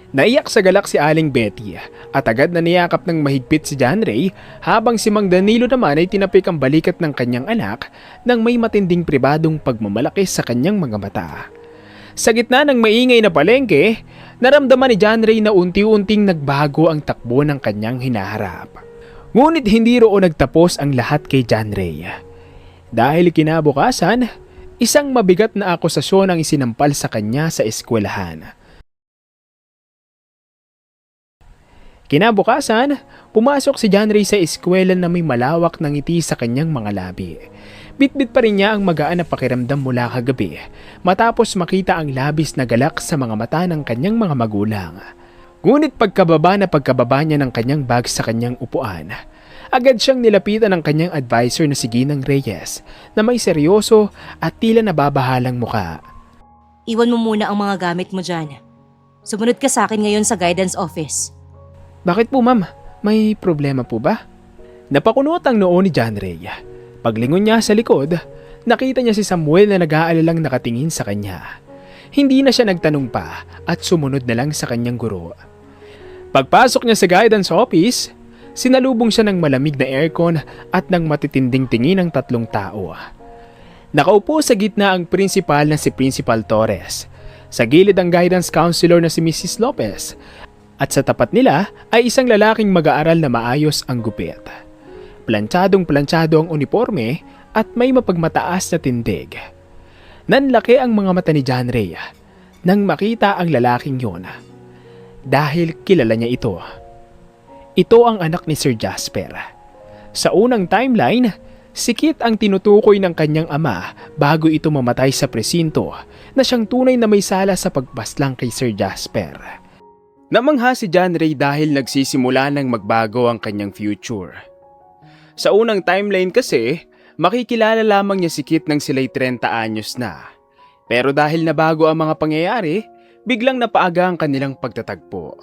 Naiyak sa galak si Aling Betty at agad na niyakap ng mahigpit si John Ray habang si Mang Danilo naman ay tinapik ang balikat ng kanyang anak nang may matinding pribadong pagmamalaki sa kanyang mga mata. Sa gitna ng maingay na palengke, naramdaman ni John Ray na unti-unting nagbago ang takbo ng kanyang hinaharap. Ngunit hindi roon nagtapos ang lahat kay John Ray. Dahil kinabukasan, isang mabigat na akusasyon ang isinampal sa kanya sa eskwelahan. Kinabukasan, pumasok si John Ray sa eskwela na may malawak na ngiti sa kanyang mga labi. Bitbit pa rin niya ang magaan na pakiramdam mula kagabi matapos makita ang labis na galak sa mga mata ng kanyang mga magulang. Ngunit pagkababa niya ng kanyang bag sa kanyang upuan, agad siyang nilapitan ng kanyang advisor na si Ginang Reyes na may seryoso at tila nababahalang muka. Iwan mo muna ang mga gamit mo dyan. Sumunod ka sa akin ngayon sa guidance office. Bakit po ma'am? May problema po ba? Napakunot ang noo ni John Ray. Paglingon niya sa likod, nakita niya si Samuel na nag-aalalang nakatingin sa kanya. Hindi na siya nagtanong pa at sumunod na lang sa kanyang guro. Pagpasok niya sa guidance office, sinalubong siya ng malamig na aircon at ng matitinding tingin ng tatlong tao. Nakaupo sa gitna ang principal na si Principal Torres. Sa gilid ang guidance counselor na si Mrs. Lopez. At sa tapat nila ay isang lalaking mag-aaral na maayos ang gupit. Plantsadong-plantsado ang uniforme at may mapagmataas na tindig. Nanlaki ang mga mata ni John Ray nang makita ang lalaking yon. Dahil kilala niya ito. Ito ang anak ni Sir Jasper. Sa unang timeline, si Kit ang tinutukoy ng kanyang ama bago ito mamatay sa presinto na siyang tunay na may sala sa pagpaslang kay Sir Jasper. Namangha si John Ray dahil nagsisimula ng magbago ang kanyang future. Sa unang timeline kasi, makikilala lamang niya si Kit nang sila'y 30 anyos na. Pero dahil nabago ang mga pangyayari, biglang napaaga ang kanilang pagtatagpo.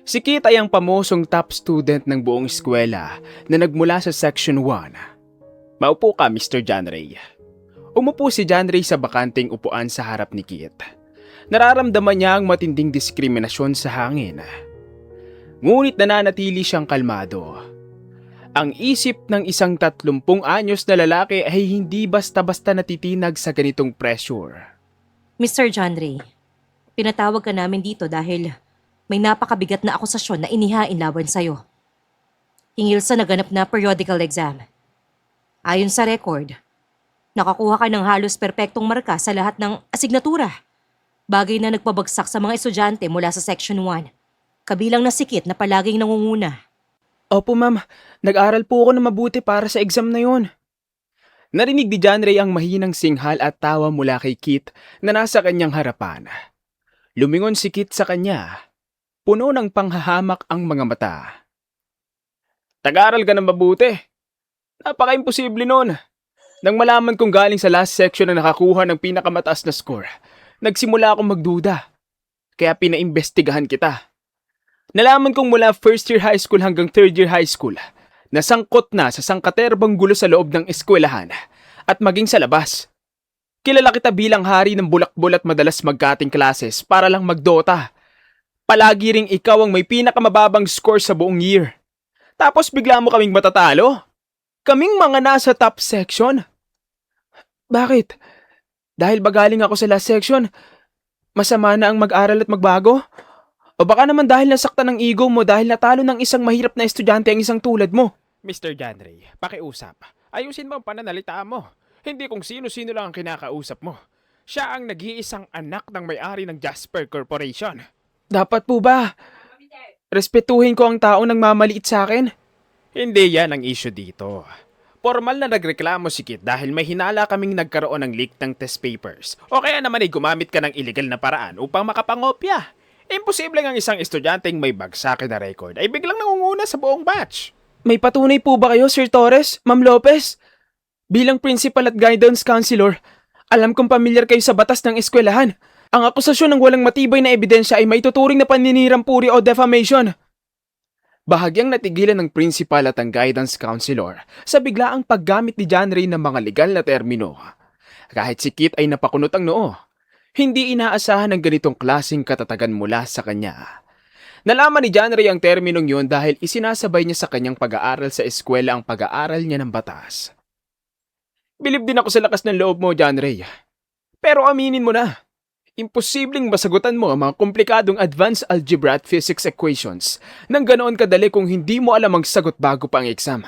Si Kit ay ang pamosong top student ng buong eskwela na nagmula sa Section 1. Maupo ka, Mr. John Ray. Umupo si John Ray sa bakanting upuan sa harap ni Kit. Nararamdaman niya ang matinding diskriminasyon sa hangin. Ngunit nananatili siyang kalmado. Ang isip ng isang 30 anyos na lalaki ay hindi basta-basta natitinag sa ganitong pressure. Mr. John Ray, pinatawag ka namin dito dahil may napakabigat na akusasyon na inihain laban sa'yo. Hinggil sa naganap na periodical exam. Ayon sa record, nakakuha ka ng halos perpektong marka sa lahat ng asignatura. Bagay na nagpabagsak sa mga estudyante mula sa Section 1. Kabilang na si Kit na palaging nangunguna. Opo ma'am, nag-aral po ako na mabuti para sa exam na yon. Narinig ni John Ray ang mahinang singhal at tawa mula kay Kit na nasa kanyang harapan. Lumingon si Kit sa kanya. Puno ng panghahamak ang mga mata. Tag-aral ka ng mabuti. Napaka-imposible nun. Nang malaman kong galing sa last section na nakakuha ng pinakamataas na score, nagsimula akong magduda. Kaya pinaimbestigahan kita. Nalaman kong mula first year high school hanggang third year high school, nasangkot na sa sangkaterbang gulo sa loob ng eskwelahan at maging sa labas. Kilala kita bilang hari ng bulak-bul at madalas magkating classes para lang magdota. Palagi ring ikaw ang may pinakamababang score sa buong year. Tapos bigla mo kaming matatalo? Kaming mga nasa top section? Bakit? Dahil ba galing ako sa last section, masama na ang mag-aral at magbago? O baka naman dahil nasaktan ng ego mo dahil natalo ng isang mahirap na estudyante ang isang tulad mo? Mr. Janray, pakiusap. Ayusin mo ang pananalita mo. Hindi kung sino-sino lang ang kinakausap mo. Siya ang nag-iisang anak ng may-ari ng Jasper Corporation. Dapat po ba? Respetuhin ko ang taong nagmamaliit sa akin? Hindi yan ang issue dito. Formal na nagreklamo si Kit dahil may hinala kaming nagkaroon ng leak ng test papers. O kaya naman ay gumamit ka ng illegal na paraan upang makapangopya. Imposible ang isang estudyanteng may bagsakin na record ay biglang nangunguna sa buong batch. May patunay po ba kayo, Sir Torres, Ma'am Lopez? Bilang principal at guidance counselor, alam kong pamilyar kayo sa batas ng eskwelahan. Ang akusasyon ng walang matibay na ebidensya ay may tuturing na paninirampuri o defamation. Bahagyang natigilan ng principal at ang guidance counselor sa biglaang paggamit ni John Ray ng mga legal na termino. Kahit si Kit ay napakunot ang noo, hindi inaasahan ng ganitong klaseng katatagan mula sa kanya. Nalaman ni John Ray ang terminong yun dahil isinasabay niya sa kanyang pag-aaral sa eskwela ang pag-aaral niya ng batas. Bilib din ako sa lakas ng loob mo, John Ray. Pero aminin mo na, imposibleng masagutan mo ang mga komplikadong advanced algebra at physics equations nang ganoon kadali kung hindi mo alam ang sagot bago pa ang exam.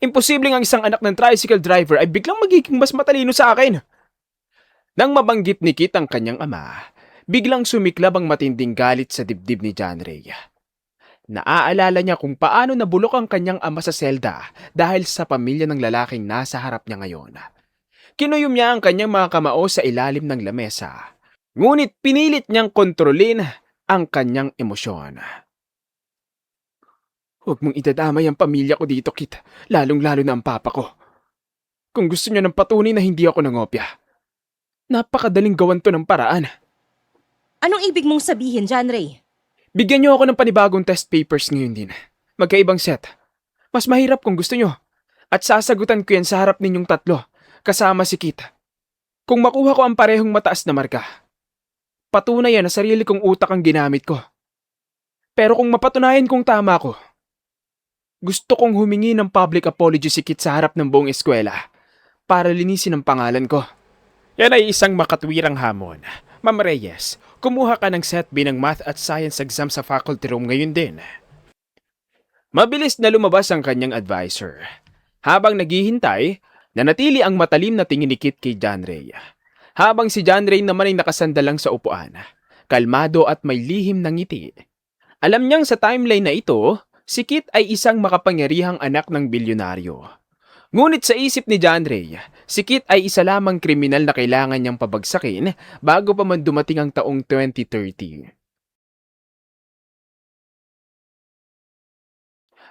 Imposibleng ang isang anak ng tricycle driver ay biglang magiging mas matalino sa akin. Nang mabanggit ni Kit ang kanyang ama, biglang sumiklab ang matinding galit sa dibdib ni John Ray. Naaalala niya kung paano nabulok ang kanyang ama sa selda dahil sa pamilya ng lalaking nasa harap niya ngayon. Kinuyom niya ang kanyang mga kamao sa ilalim ng lamesa. Ngunit pinilit niyang kontrolin ang kanyang emosyon. Huwag mong itadamay ang pamilya ko dito, Kit. Lalong-lalo na ang papa ko. Kung gusto niyo ng patunay na hindi ako nangopya, napakadaling gawan to ng paraan. Anong ibig mong sabihin, John Ray? Bigyan niyo ako ng panibagong test papers ngayon din. Magkaibang set. Mas mahirap kung gusto niyo. At sasagutan ko yan sa harap ninyong tatlo, kasama si Kit. Kung makuha ko ang parehong mataas na marka, patunay yan na sarili kong utak ang ginamit ko. Pero kung mapatunayan kong tama ko, gusto kong humingi ng public apology si Kit sa harap ng buong eskwela para linisin ang pangalan ko. Yan ay isang makatwirang hamon. Ma'am Reyes, kumuha ka ng set B ng math at science exam sa faculty room ngayon din. Mabilis na lumabas ang kanyang advisor. Habang naghihintay, nanatili ang matalim na tingin ni Kit kay John Ray. Habang si John Ray naman ay nakasandalang sa upuan, kalmado at may lihim ng ngiti. Alam niyang sa timeline na ito, si Kit ay isang makapangyarihang anak ng bilyonaryo. Ngunit sa isip ni John Ray, si Kit ay isa lamang kriminal na kailangan niyang pabagsakin bago pa man dumating ang taong 2030.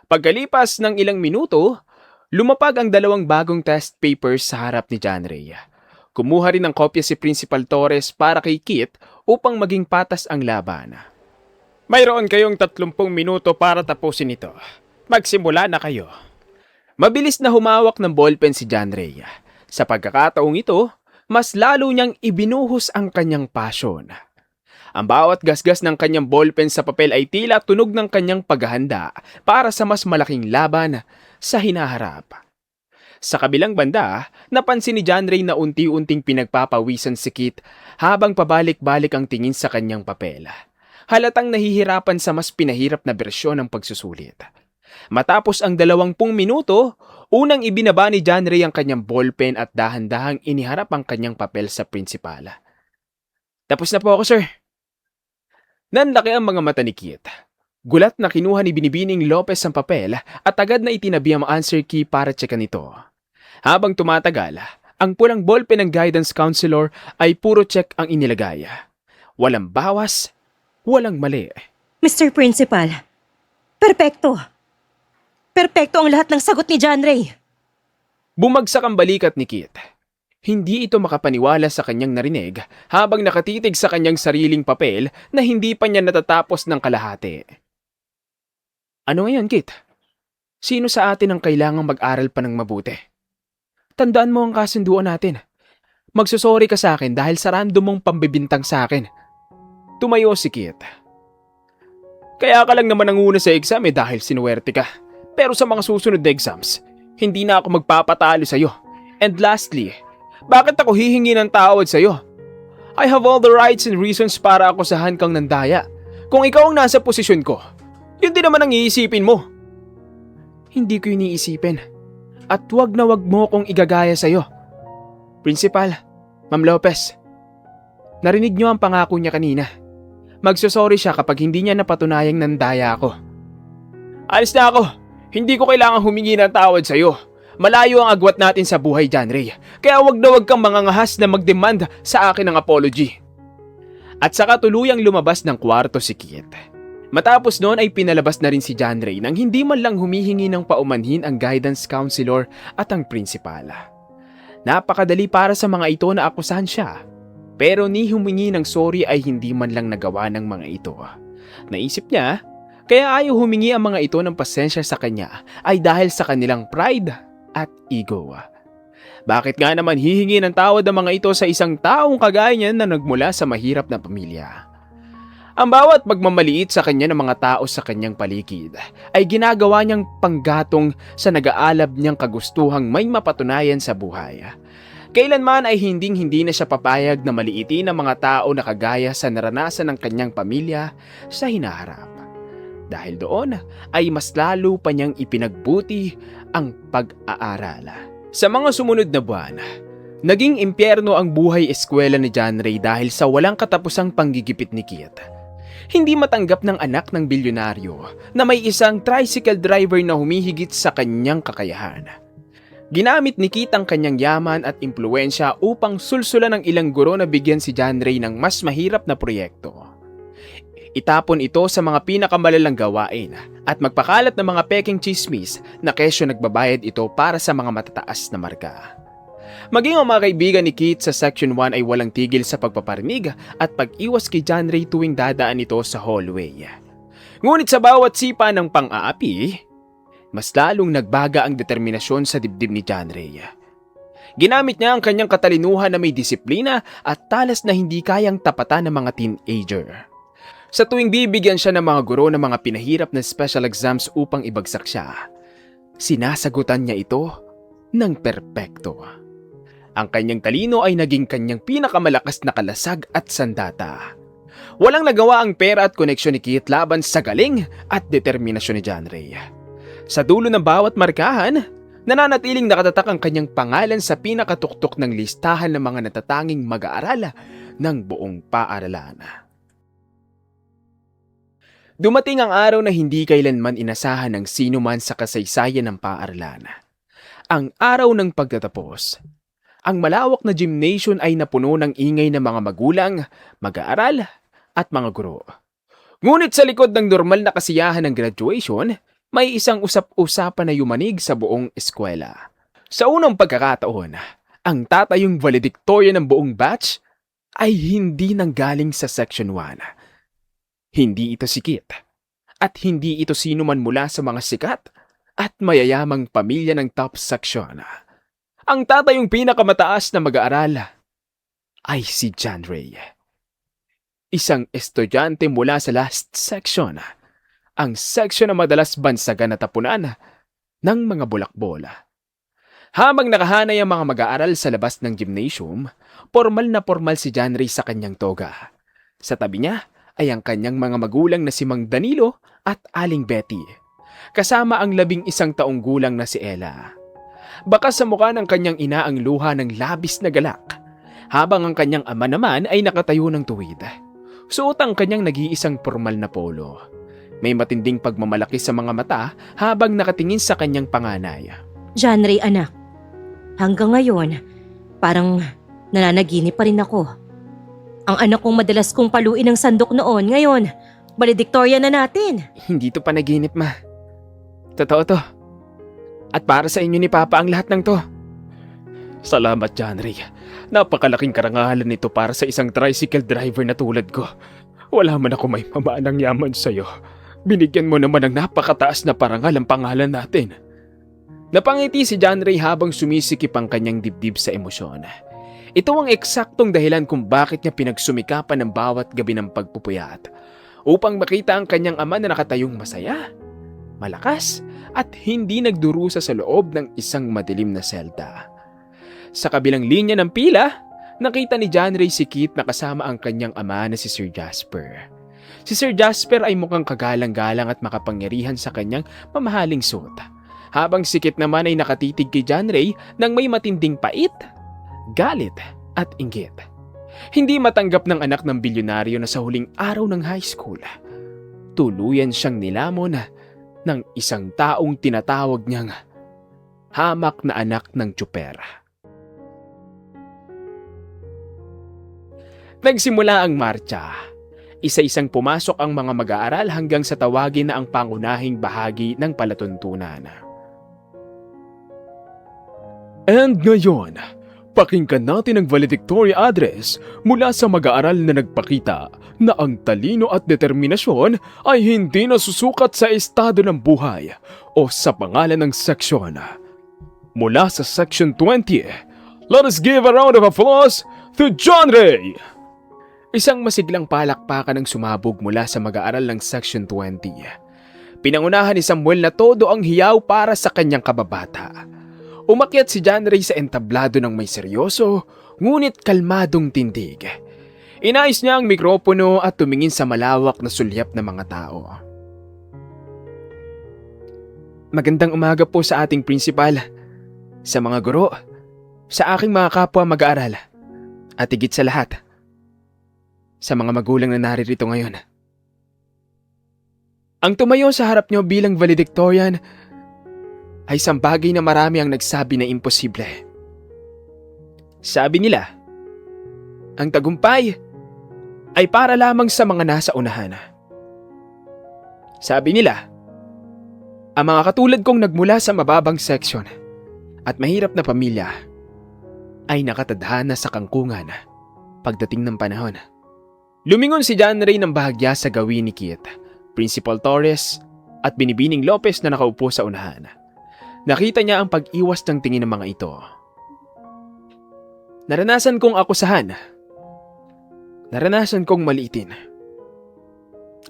Pagkalipas ng ilang minuto, lumapag ang dalawang bagong test papers sa harap ni John Ray. Kumuha rin ng kopya si Principal Torres para kay Kit upang maging patas ang laban. Mayroon kayong 30 minuto para tapusin ito. Magsimula na kayo. Mabilis na humawak ng ballpen si John Ray. Sa pagkakataong ito, mas lalo niyang ibinuhos ang kanyang passion. Ang bawat gasgas ng kanyang ballpen sa papel ay tila tunog ng kanyang paghahanda para sa mas malaking laban sa hinaharap. Sa kabilang banda, napansin ni John Ray na unti-unting pinagpapawisan si Kit habang pabalik-balik ang tingin sa kanyang papel. Halatang nahihirapan sa mas pinahirap na bersyon ng pagsusulit. Matapos ang 20 minuto, unang ibinaba ni John Ray ang kanyang ballpen at dahan-dahang iniharap ang kanyang papel sa prinsipala. Tapos na po ako, sir. Nanlaki ang mga mata ni Kit. Gulat na kinuha ni Binibining Lopez ang papel at agad na itinabi ang answer key para tsekan ito. Habang tumatagal, ang pulang ballpen ng guidance counselor ay puro check ang inilagay. Walang bawas, walang mali. Mr. Principal, perpekto. Perpekto ang lahat ng sagot ni John Ray. Bumagsak ang balikat ni Kit. Hindi ito makapaniwala sa kanyang narinig habang nakatitig sa kanyang sariling papel na hindi pa niya natatapos ng kalahati. Ano ngayon, Kit? Sino sa atin ang kailangang mag-aral pa ng mabuti? Tandaan mo ang kasunduan natin. Magsusorry ka sa akin dahil sa random mong pambibintang sa akin. Tumayo si Kit. Kaya ka lang naman nanguna sa exam dahil sinuwerte ka. Pero sa mga susunod na exams, hindi na ako magpapatalo sa'yo. And lastly, bakit ako hihingi ng tawad sa'yo? I have all the rights and reasons para akusahan kang nandaya. Kung ikaw ang nasa posisyon ko, yun din naman ang iisipin mo. Hindi ko iniisipin. At wag na wag mo kong igagaya sa'yo. Principal, Ma'am Lopez, narinig niyo ang pangako niya kanina. Magsusorry siya kapag hindi niya napatunayang nandaya ako. Alis na ako. Hindi ko kailangang humingi ng tawad sa'yo. Malayo ang agwat natin sa buhay, John Ray. Kaya wag na wag kang mangangahas na mag-demand sa akin ng apology. At saka tuluyang lumabas ng kwarto si Kit. Matapos noon ay pinalabas na rin si John Ray nang hindi man lang humihingi ng paumanhin ang guidance counselor at ang prinsipala. Napakadali para sa mga ito na akusahan siya. Pero ni humingi ng sorry ay hindi man lang nagawa ng mga ito. Naisip niya, kaya ayaw humingi ang mga ito ng pasensya sa kanya ay dahil sa kanilang pride at ego. Bakit nga naman hihingi ng tawad ang mga ito sa isang taong kagaya niya na nagmula sa mahirap na pamilya? Ang bawat pagmamaliit sa kanya ng mga tao sa kanyang paligid ay ginagawa niyang panggatong sa nag-aalab niyang kagustuhang may mapatunayan sa buhay. Kailanman ay hindi na siya papayag na maliitin ang mga tao na kagaya sa naranasan ng kanyang pamilya sa hinaharap. Dahil doon ay mas lalo pa niyang ipinagbuti ang pag-aaral. Sa mga sumunod na buwan, naging impyerno ang buhay eskwela ni John Ray dahil sa walang katapusang panggigipit ni Kit. Hindi matanggap ng anak ng bilyonaryo na may isang tricycle driver na humihigit sa kanyang kakayahan. Ginamit ni Kit ang kanyang yaman at impluwensya upang sulsulan ng ilang guro na bigyan si John Ray ng mas mahirap na proyekto. Itapon ito sa mga pinakamalalang gawain at magpakalat ng mga peking chismis na kesyo nagbabayad ito para sa mga matataas na marka. Maging ang mga kaibigan ni Kit sa Section 1 ay walang tigil sa pagpaparinig at pag-iwas kay John Ray tuwing dadaan ito sa hallway. Ngunit sa bawat sipa ng pang-aapi, mas lalong nagbaga ang determinasyon sa dibdib ni John Ray. Ginamit niya ang kanyang katalinuhan na may disiplina at talas na hindi kayang tapatan ng mga teenager. Sa tuwing bibigyan siya ng mga guro ng mga pinahirap na special exams upang ibagsak siya, sinasagutan niya ito ng perpekto. Ang kanyang talino ay naging kanyang pinakamalakas na kalasag at sandata. Walang nagawa ang pera at koneksyon ni Kit laban sa galing at determinasyon ni John Ray. Sa dulo ng bawat markahan, nananatiling nakatatak ang kanyang pangalan sa pinakatuktok ng listahan ng mga natatanging mag-aaral ng buong paaralan. Dumating ang araw na hindi kailanman inasahan ng sino man sa kasaysayan ng paaralan. Ang araw ng pagtatapos. Ang malawak na gymnasium ay napuno ng ingay ng mga magulang, mag-aaral at mga guro. Ngunit sa likod ng normal na kasiyahan ng graduation, may isang usap-usapan na yumanig sa buong eskwela. Sa unang pagkakataon, ang tatayong valedictorian ng buong batch ay hindi nanggaling sa Section 1. Hindi ito si Kit, at hindi ito sino man mula sa mga sikat at mayayamang pamilya ng top section. Ang tatayong pinakamataas na mag-aaral ay si John Ray. Isang estudyante mula sa last section, ang section na madalas bansagan at tapunan ng mga bulakbola. Habang nakahanay ang mga mag-aaral sa labas ng gymnasium, formal na formal si John Ray sa kanyang toga. Sa tabi niya ay ang kanyang mga magulang na si Mang Danilo at Aling Betty. kasama ang 11 taong gulang na si Ella. Baka sa mukha ng kanyang ina ang luha ng labis na galak, habang ang kanyang ama naman ay nakatayo ng tuwid. Suot ang kanyang nag-iisang formal na polo. May matinding pagmamalaki sa mga mata habang nakatingin sa kanyang panganay. John Ray, anak. Hanggang ngayon, parang nananaginip pa rin ako. Ang anak kong madalas kong paluin ng sandok noon, ngayon, valedictorian na natin. Hindi to panaginip, ma. Totoo to. At para sa inyo ni Papa ang lahat ng to. Salamat, John Ray. Napakalaking karangalan nito para sa isang tricycle driver na tulad ko. Wala man ako may mamaanang yaman sa'yo. Binigyan mo naman ng napakataas na parangal ang pangalan natin. Napangiti si John Ray habang sumisikip ang kanyang dibdib sa emosyon. Ito ang eksaktong dahilan kung bakit niya pinagsumikapan ng bawat gabi ng pagpupuyat. Upang makita ang kanyang ama na nakatayong masaya, malakas, at hindi nagdurusa sa loob ng isang madilim na selda. Sa kabilang linya ng pila, nakita ni John Ray si Kit na kasama ang kanyang ama na si Sir Jasper. Si Sir Jasper ay mukhang kagalang-galang at makapangyarihan sa kanyang mamahaling suot, habang si Kit naman ay nakatitig kay John Ray ng may matinding pait, galit at inggit. Hindi matanggap ng anak ng bilyonaryo na sa huling araw ng high school, tuluyan siyang nilamon ng isang taong tinatawag niyang hamak na anak ng tsuper. Nagsimula ang marcha. Isa-isang pumasok ang mga mag-aaral hanggang sa tawagin na ang pangunahing bahagi ng palatuntunan. And ngayon, pakinggan natin ang valedictory address mula sa mag-aaral na nagpakita na ang talino at determinasyon ay hindi nasusukat sa estado ng buhay o sa pangalan ng seksyon. Mula sa Section 20, let us give a round of applause to John Ray! Isang masiglang palakpakan ang sumabog mula sa mag-aaral ng Section 20. Pinangunahan ni Samuel na todo ang hiyaw para sa kanyang kababata. Umakyat si John Ray sa entablado ng may seryoso, ngunit kalmadong tindig. Inayos niya ang mikropono at tumingin sa malawak na sulyap ng mga tao. Magandang umaga po sa ating principal, sa mga guro, sa aking mga kapwa mag-aaral, at higit sa lahat, sa mga magulang na naririto ngayon. Ang tumayo sa harap niyo bilang valedictorian ay isang bagay na marami ang nagsabi na imposible. Sabi nila, ang tagumpay ay para lamang sa mga nasa unahan. Sabi nila, ang mga katulad kong nagmula sa mababang seksyon at mahirap na pamilya ay nakatadhana sa kangkungan pagdating ng panahon. Lumingon si John Ray ng bahagya sa gawin ni Kit, Principal Torres at Binibining Lopez na nakaupo sa unahan. Nakita niya ang pag-iwas ng tingin ng mga ito. Naranasan kong akusahan. Naranasan kong maliitin.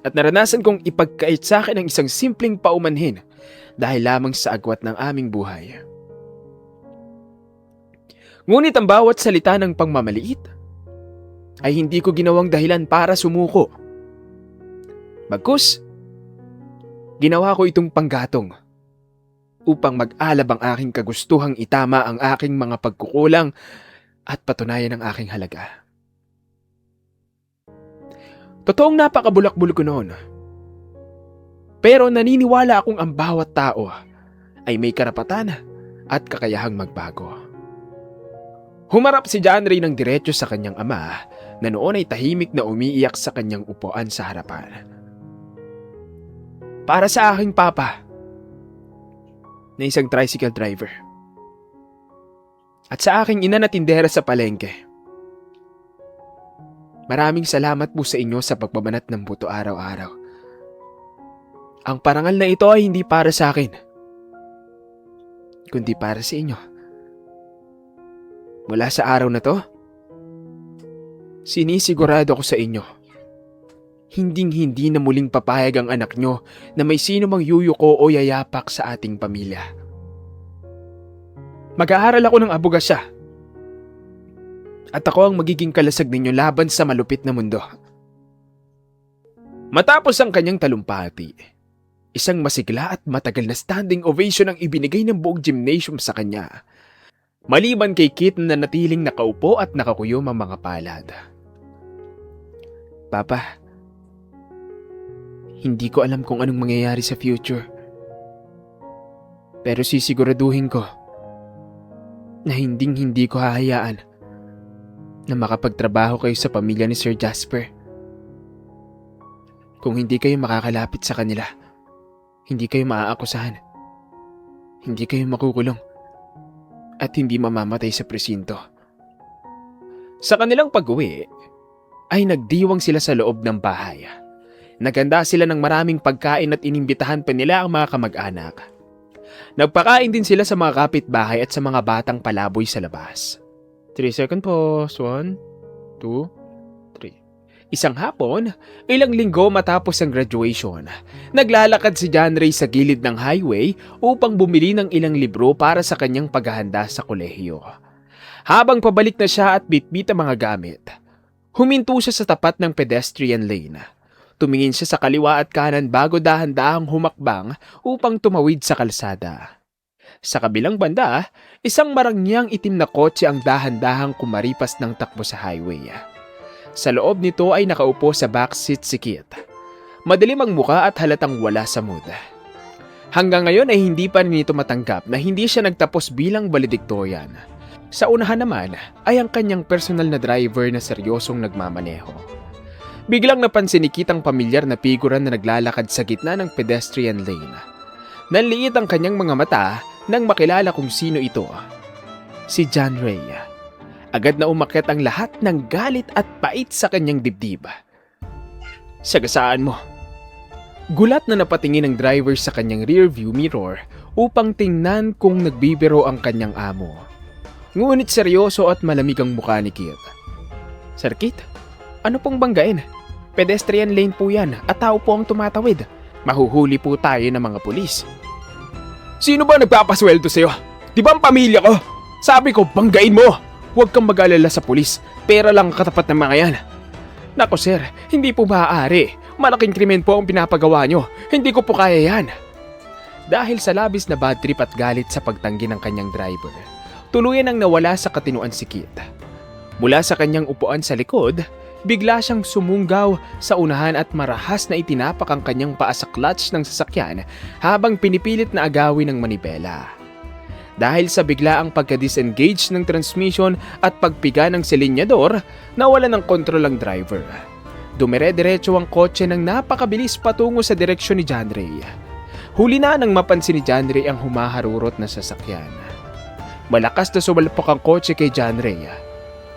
At naranasan kong ipagkait sa akin ang isang simpleng paumanhin dahil lamang sa agwat ng aming buhay. Ngunit ang bawat salita ng pangmamaliit ay hindi ko ginawang dahilan para sumuko. Bagkus, ginawa ko itong panggatong upang mag-alab ang aking kagustuhang itama ang aking mga pagkukulang at patunayan ang aking halaga. Totoong napakabulak-bulok ko noon. Pero naniniwala akong ang bawat tao ay may karapatan at kakayahang magbago. Humarap si John Ray ng diretso sa kanyang ama na noon ay tahimik na umiiyak sa kanyang upuan sa harapan. Para sa aking papa, na isang tricycle driver. At sa aking ina na tindera sa palengke. Maraming salamat po sa inyo sa pagbabanat ng buto araw-araw. Ang parangal na ito ay hindi para sa akin, kundi para sa inyo. Mula sa araw na to, sinisigurado ko sa inyo, hinding-hindi na muling papayag ang anak nyo na may sino mang yuyuko o yayapak sa ating pamilya. Mag-aaral ako ng abogasya. At ako ang magiging kalasag ninyo laban sa malupit na mundo. Matapos ang kanyang talumpati, Isang masigla at matagal na standing ovation ang ibinigay ng buong gymnasium sa kanya. Maliban kay Kit na natiling nakaupo at nakakuyom ang mga palad. Papa, hindi ko alam kung anong mangyayari sa future. Pero sisiguraduhin ko na hindi ko hahayaan na makapagtrabaho kayo sa pamilya ni Sir Jasper. Kung hindi kayo makakalapit sa kanila, hindi kayo maaakusahan, hindi kayo makukulong, at hindi mamamatay sa presinto. Sa kanilang pag-uwi, ay nagdiwang sila sa loob ng bahay. Naganda sila ng maraming pagkain at inimbitahan pa nila ang mga kamag-anak. Nagpakain din sila sa mga kapitbahay at sa mga batang palaboy sa labas. 3 seconds po. 1, 2, 3. Isang hapon, ilang linggo matapos ang graduation, naglalakad si John Ray sa gilid ng highway upang bumili ng ilang libro para sa kanyang paghahanda sa kolehiyo. Habang pabalik na siya at bitbit ang mga gamit, huminto siya sa tapat ng pedestrian lane. Tumingin siya sa kaliwa at kanan bago dahan-dahang humakbang upang tumawid sa kalsada. Sa kabilang banda, isang marangyang itim na kotse ang dahan-dahang kumaripas ng takbo sa highway. Sa loob nito ay nakaupo sa backseat si Kit. Madilim ang muka at halatang wala sa mood. Hanggang ngayon ay hindi pa rin ito matanggap na hindi siya nagtapos bilang valedictorian. Sa unahan naman ay ang kanyang personal na driver na seryosong nagmamaneho. Biglang napansin ni Kit ang pamilyar na figura na naglalakad sa gitna ng pedestrian lane. Nanliit ang kanyang mga mata nang makilala kung sino ito. Si John Ray. Agad na umakyat ang lahat ng galit at pait sa kanyang dibdib. Sagasaan mo. Gulat na napatingin ang driver sa kanyang rearview mirror upang tingnan kung nagbibiro ang kanyang amo. Ngunit seryoso at malamig ang mukha ni Kit. Sir Kit, ano pong banggain? Pedestrian lane po yan at tao po ang tumatawid. Mahuhuli po tayo ng mga pulis. Sino ba nagpapasweldo sa'yo? Di ba ang pamilya ko? Sabi ko, banggain mo! Huwag kang mag-alala sa pulis. Pera lang katapat ng mga yan. Nako sir, hindi po maaari. Malaking krimen po ang pinapagawa nyo. Hindi ko po kaya yan. Dahil sa labis na bad trip at galit sa pagtanggi ng kanyang driver, tuluyan ang nawala sa katinuan si Kit. Mula sa kanyang upuan sa likod, bigla siyang sumunggaw sa unahan at marahas na itinapak ang kanyang paa sa clutch ng sasakyan habang pinipilit na agawin ng manibela. Dahil sa biglaang pagka-disengage ng transmission at pagpiga ng silinyador, nawala ng kontrol ang driver. Dumire-diretso ang kotse ng napakabilis patungo sa direksyon ni John Ray. Huli na nang mapansin ni John Ray ang humaharurot na sasakyan. Malakas na sumalpok ang kotse kay John Ray.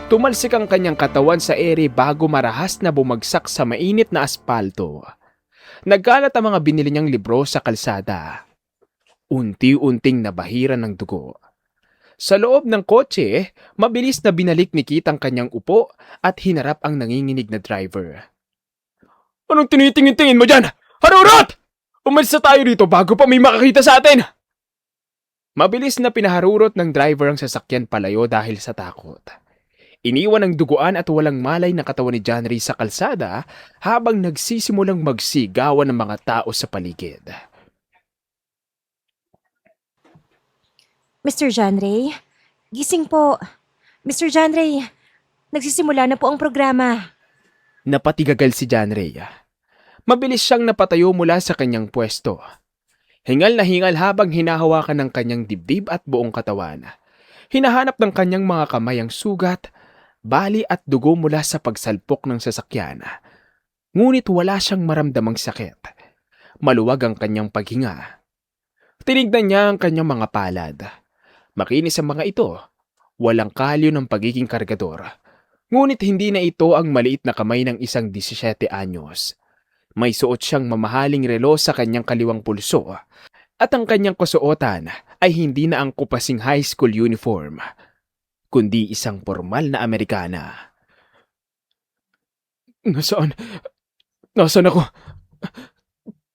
Tumalsik ang kanyang katawan sa ere bago marahas na bumagsak sa mainit na aspalto. Nagkalat ang mga binili niyang libro sa kalsada. Unti-unting nabahiran ng dugo. Sa loob ng kotse, mabilis na binalik ni Kit ang kanyang upo at hinarap ang nanginginig na driver. Anong tinitingin-tingin mo dyan? Harurot! Umalis na tayo dito bago pa may makakita sa atin! Mabilis na pinaharurot ng driver ang sasakyan palayo dahil sa takot. Iniwan ang duguan at walang malay na katawan ni John Ray sa kalsada habang nagsisimulang magsigawan ng mga tao sa paligid. Mr. John Ray? Gising po. Mr. John Ray, nagsisimula na po ang programa. Napatigagal si John Ray. Mabilis siyang napatayo mula sa kanyang pwesto. Hingal na hingal habang hinahawakan ng kanyang dibdib at buong katawan. Hinahanap ng kanyang mga kamay ang sugat, bali at dugo mula sa pagsalpok ng sasakyan. Ngunit wala siyang maramdamang sakit. Maluwag ang kanyang paghinga. Tinignan niya ang kanyang mga palad. Makinis ang mga ito. Walang kalyo ng pagiging kargador. Ngunit hindi na ito ang maliit na kamay ng isang 17 anyos. May suot siyang mamahaling relo sa kanyang kaliwang pulso. At ang kanyang kasuotan ay hindi na ang kupasing high school uniform, kundi isang formal na Amerikana. Nasaan? Nasaan ako?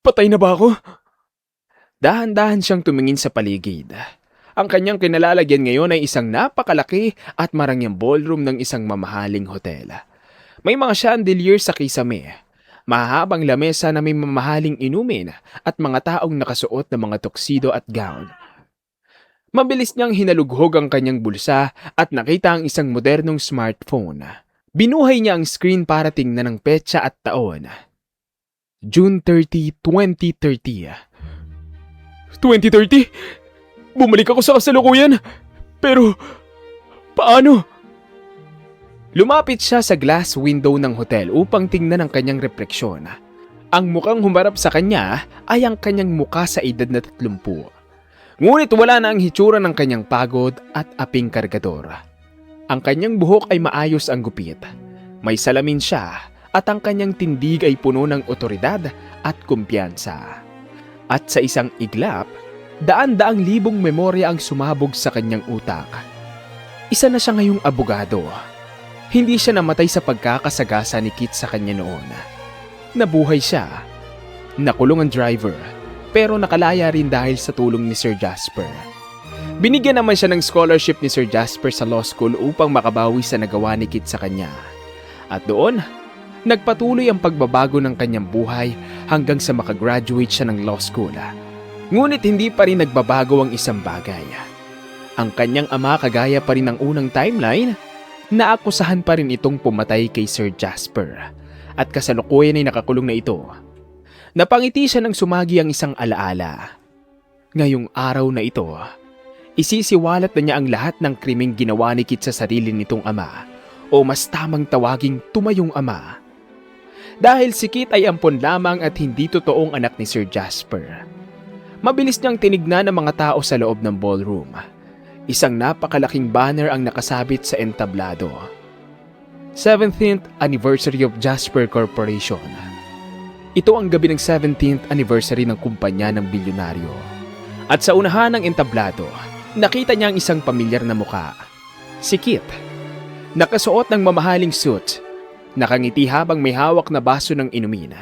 Patay na ba ako? Dahan-dahan siyang tumingin sa paligid. Ang kanyang kinalalagyan ngayon ay isang napakalaki at marangyang ballroom ng isang mamahaling hotel. May mga chandelier sa kisame. Mahahabang lamesa na may mamahaling inumin at mga taong nakasuot ng mga tuxedo at gown. Mabilis niyang hinalughog ang kanyang bulsa at nakita ang isang modernong smartphone. Binuhay niya ang screen para tingnan ang petsa at taon. June 30, 2030. 2030? Bumalik ako sa kasalukuyan. Pero, paano? Lumapit siya sa glass window ng hotel upang tingnan ang kanyang refleksyon. Ang mukhang humarap sa kanya ay ang kanyang muka sa edad na 30. Ngunit wala na ang hitsura ng kanyang pagod at aping kargador. Ang kanyang buhok ay maayos ang gupit. May salamin siya at ang kanyang tindig ay puno ng otoridad at kumpiyansa. At sa isang iglap, daan-daang libong memorya ang sumabog sa kanyang utak. Isa na siya ngayong abogado. Hindi siya namatay sa pagkakasagasa ni Kit sa kanya noon. Nabuhay siya. Nakulong ang driver, pero nakalaya rin dahil sa tulong ni Sir Jasper. Binigyan naman siya ng scholarship ni Sir Jasper sa law school upang makabawi sa nagawa ni Kit sa kanya. At doon, nagpatuloy ang pagbabago ng kanyang buhay hanggang sa makagraduate siya ng law school. Ngunit hindi pa rin nagbabago ang isang bagay. Ang kanyang ama, kagaya pa rin ng unang timeline, naakusahan pa rin itong pumatay kay Sir Jasper at kasalukuyan ay nakakulong na ito. Napangiti siya nang sumagi ang isang alaala. Ngayong araw na ito, isisiwalat na niya ang lahat ng krimeng ginawa ni Kit sa sarili nitong ama, o mas tamang tawaging tumayong ama. Dahil si Kit ay ampon lamang at hindi totoong anak ni Sir Jasper. Mabilis niyang tinignan ang mga tao sa loob ng ballroom. Isang napakalaking banner ang nakasabit sa entablado. 17th Anniversary of Jasper Corporation. Ito ang gabi ng 17th anniversary ng kumpanya ng bilyonaryo. At sa unahan ng entablado, nakita niya ang isang pamilyar na muka. Si Kit. Nakasuot ng mamahaling suit. Nakangiti habang may hawak na baso ng inumin.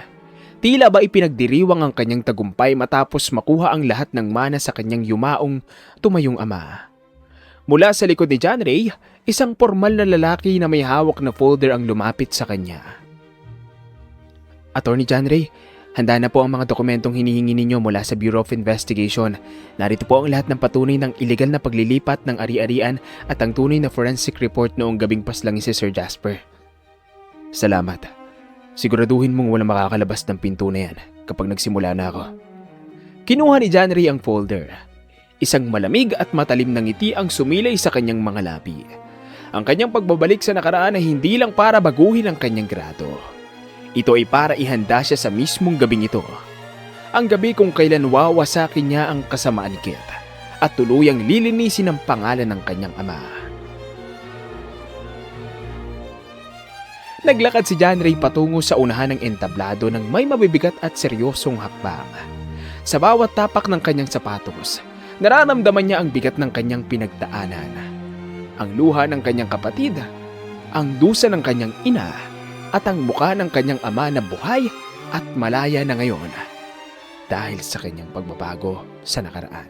Tila ba ipinagdiriwang ang kanyang tagumpay matapos makuha ang lahat ng mana sa kanyang yumaong tumayong ama. Mula sa likod ni John Ray, isang formal na lalaki na may hawak na folder ang lumapit sa kanya. Attorney John Ray, handa na po ang mga dokumentong hinihingi ninyo mula sa Bureau of Investigation. Narito po ang lahat ng patunay ng ilegal na paglilipat ng ari-arian at ang tunay na forensic report noong gabing paslangi si Sir Jasper. Salamat. Siguraduhin mong walang makakalabas ng pinto na yan kapag nagsimula na ako. Kinuha ni John Ray ang folder. Isang malamig at matalim na ngiti ang sumilay sa kanyang mga labi. Ang kanyang pagbabalik sa nakaraan ay hindi lang para baguhin ang kanyang grado. Ito ay para ihanda siya sa mismong gabing ito. Ang gabi kung kailan wawasakin niya ang kasamaan ni Kit at tuluyang lilinisin ang pangalan ng kanyang ama. Naglakad si John Ray patungo sa unahan ng entablado ng may mabibigat at seryosong hakbang. Sa bawat tapak ng kanyang sapatos, nararamdaman niya ang bigat ng kanyang pinagdaanan. Ang luha ng kanyang kapatid, ang dusa ng kanyang ina, at ang mukha ng kanyang ama na buhay at malaya na ngayon dahil sa kanyang pagbabago sa nakaraan.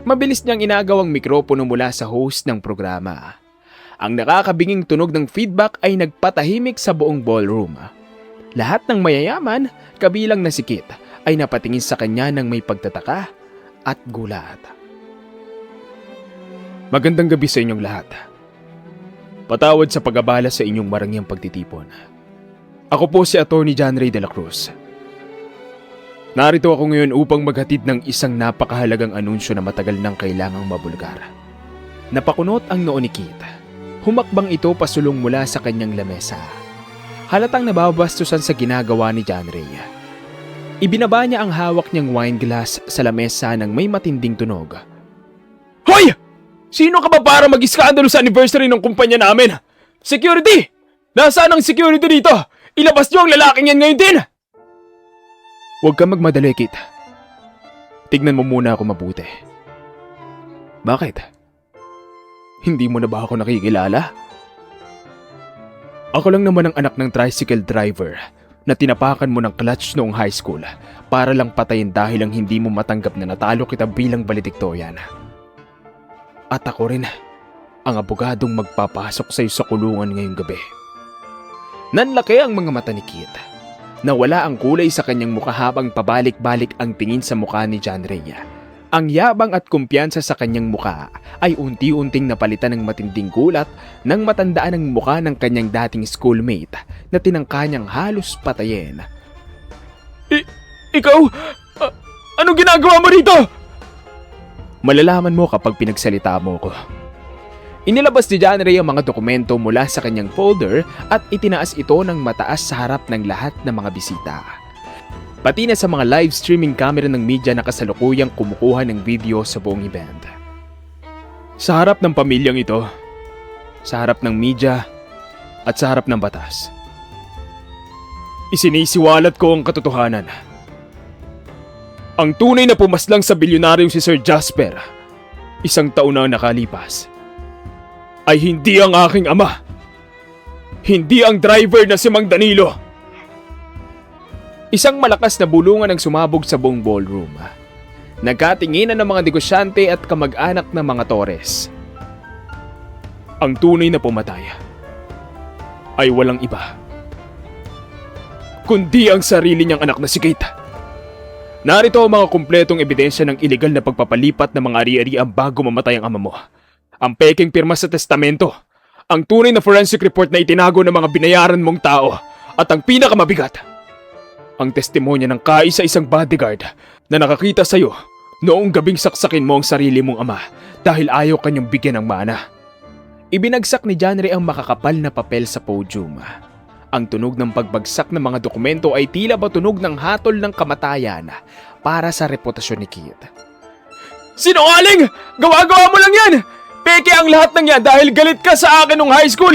Mabilis niyang inagaw ang mikropono mula sa host ng programa. Ang nakakabinging tunog ng feedback ay nagpatahimik sa buong ballroom. Lahat ng mayayaman, kabilang na si Kit, ay napatingin sa kanya ng may pagtataka at gulat. Magandang gabi sa inyong lahat. Patawad sa pag-abala sa inyong marangyang pagtitipon. Ako po si Attorney John Ray de la Cruz. Narito ako ngayon upang maghatid ng isang napakahalagang anunsyo na matagal nang kailangang mabulgar. Napakunot ang noo ni Kit. Humakbang ito pasulong mula sa kanyang lamesa. Halatang nababastusan sa ginagawa ni John Ray. Ibinaba niya ang hawak niyang wine glass sa lamesa ng may matinding tunog. Hoy! Sino ka ba para mag-iskandalo sa anniversary ng kumpanya namin? Security! Nasaan ang security dito? Ilabas niyo ang lalaking yan ngayon din! Huwag kang magmadali, Kit. Tignan mo muna ako mabuti. Bakit? Hindi mo na ba ako nakikilala? Ako lang naman ang anak ng tricycle driver na tinapakan mo ng clutch noong high school para lang patayin dahil ang hindi mo matanggap na natalo kita bilang valedictorian. At ako rin ang abogadong magpapasok sa iyo sa kulungan ngayong gabi. Nanlaki ang mga mata ni Kit. Nawala ang kulay sa kanyang mukha habang pabalik-balik ang tingin sa mukha ni John Ray. Ang yabang at kumpiyansa sa kanyang mukha ay unti-unting napalitan ng matinding gulat nang matandaan ang mukha ng kanyang dating schoolmate na tinangka niyang halos patayin. Ikaw? Anong ginagawa mo rito? Malalaman mo kapag pinagsalita mo ko. Inilabas ni John Ray ang mga dokumento mula sa kanyang folder at itinaas ito ng mataas sa harap ng lahat ng mga bisita. Pati na sa mga live streaming camera ng media na kasalukuyang kumukuha ng video sa buong event. Sa harap ng pamilyang ito, sa harap ng media, at sa harap ng batas. Isinisiwalat ko ang katotohanan. Ang tunay na pumaslang sa bilyonaryong si Sir Jasper, 1 taon na nakalipas, ay hindi ang aking ama. Hindi ang driver na si Mang Danilo. Isang malakas na bulungan ang sumabog sa buong ballroom. Nagkatinginan ng mga negosyante at kamag-anak ng mga Torres. Ang tunay na pumatay ay walang iba, kundi ang sarili niyang anak na si Kate. Narito ang mga kumpletong ebidensya ng ilegal na pagpapalipat ng mga ari-arian bago mamatay ang ama mo. Ang peking pirma sa testamento, ang tunay na forensic report na itinago ng mga binayaran mong tao, at ang pinakamabigat, ang testimonya ng kaisa-isang bodyguard na nakakita sa'yo noong gabing saksakin mo ang sarili mong ama dahil ayaw kanyang bigyan ng mana. Ibinagsak ni John Ray ang makakapal na papel sa podium. Ang tunog ng pagbagsak ng mga dokumento ay tila ba tunog ng hatol ng kamatayan para sa reputasyon ni Kate. Sinungaling! Gawa-gawa mo lang yan! Peke ang lahat ng yan dahil galit ka sa akin nung high school!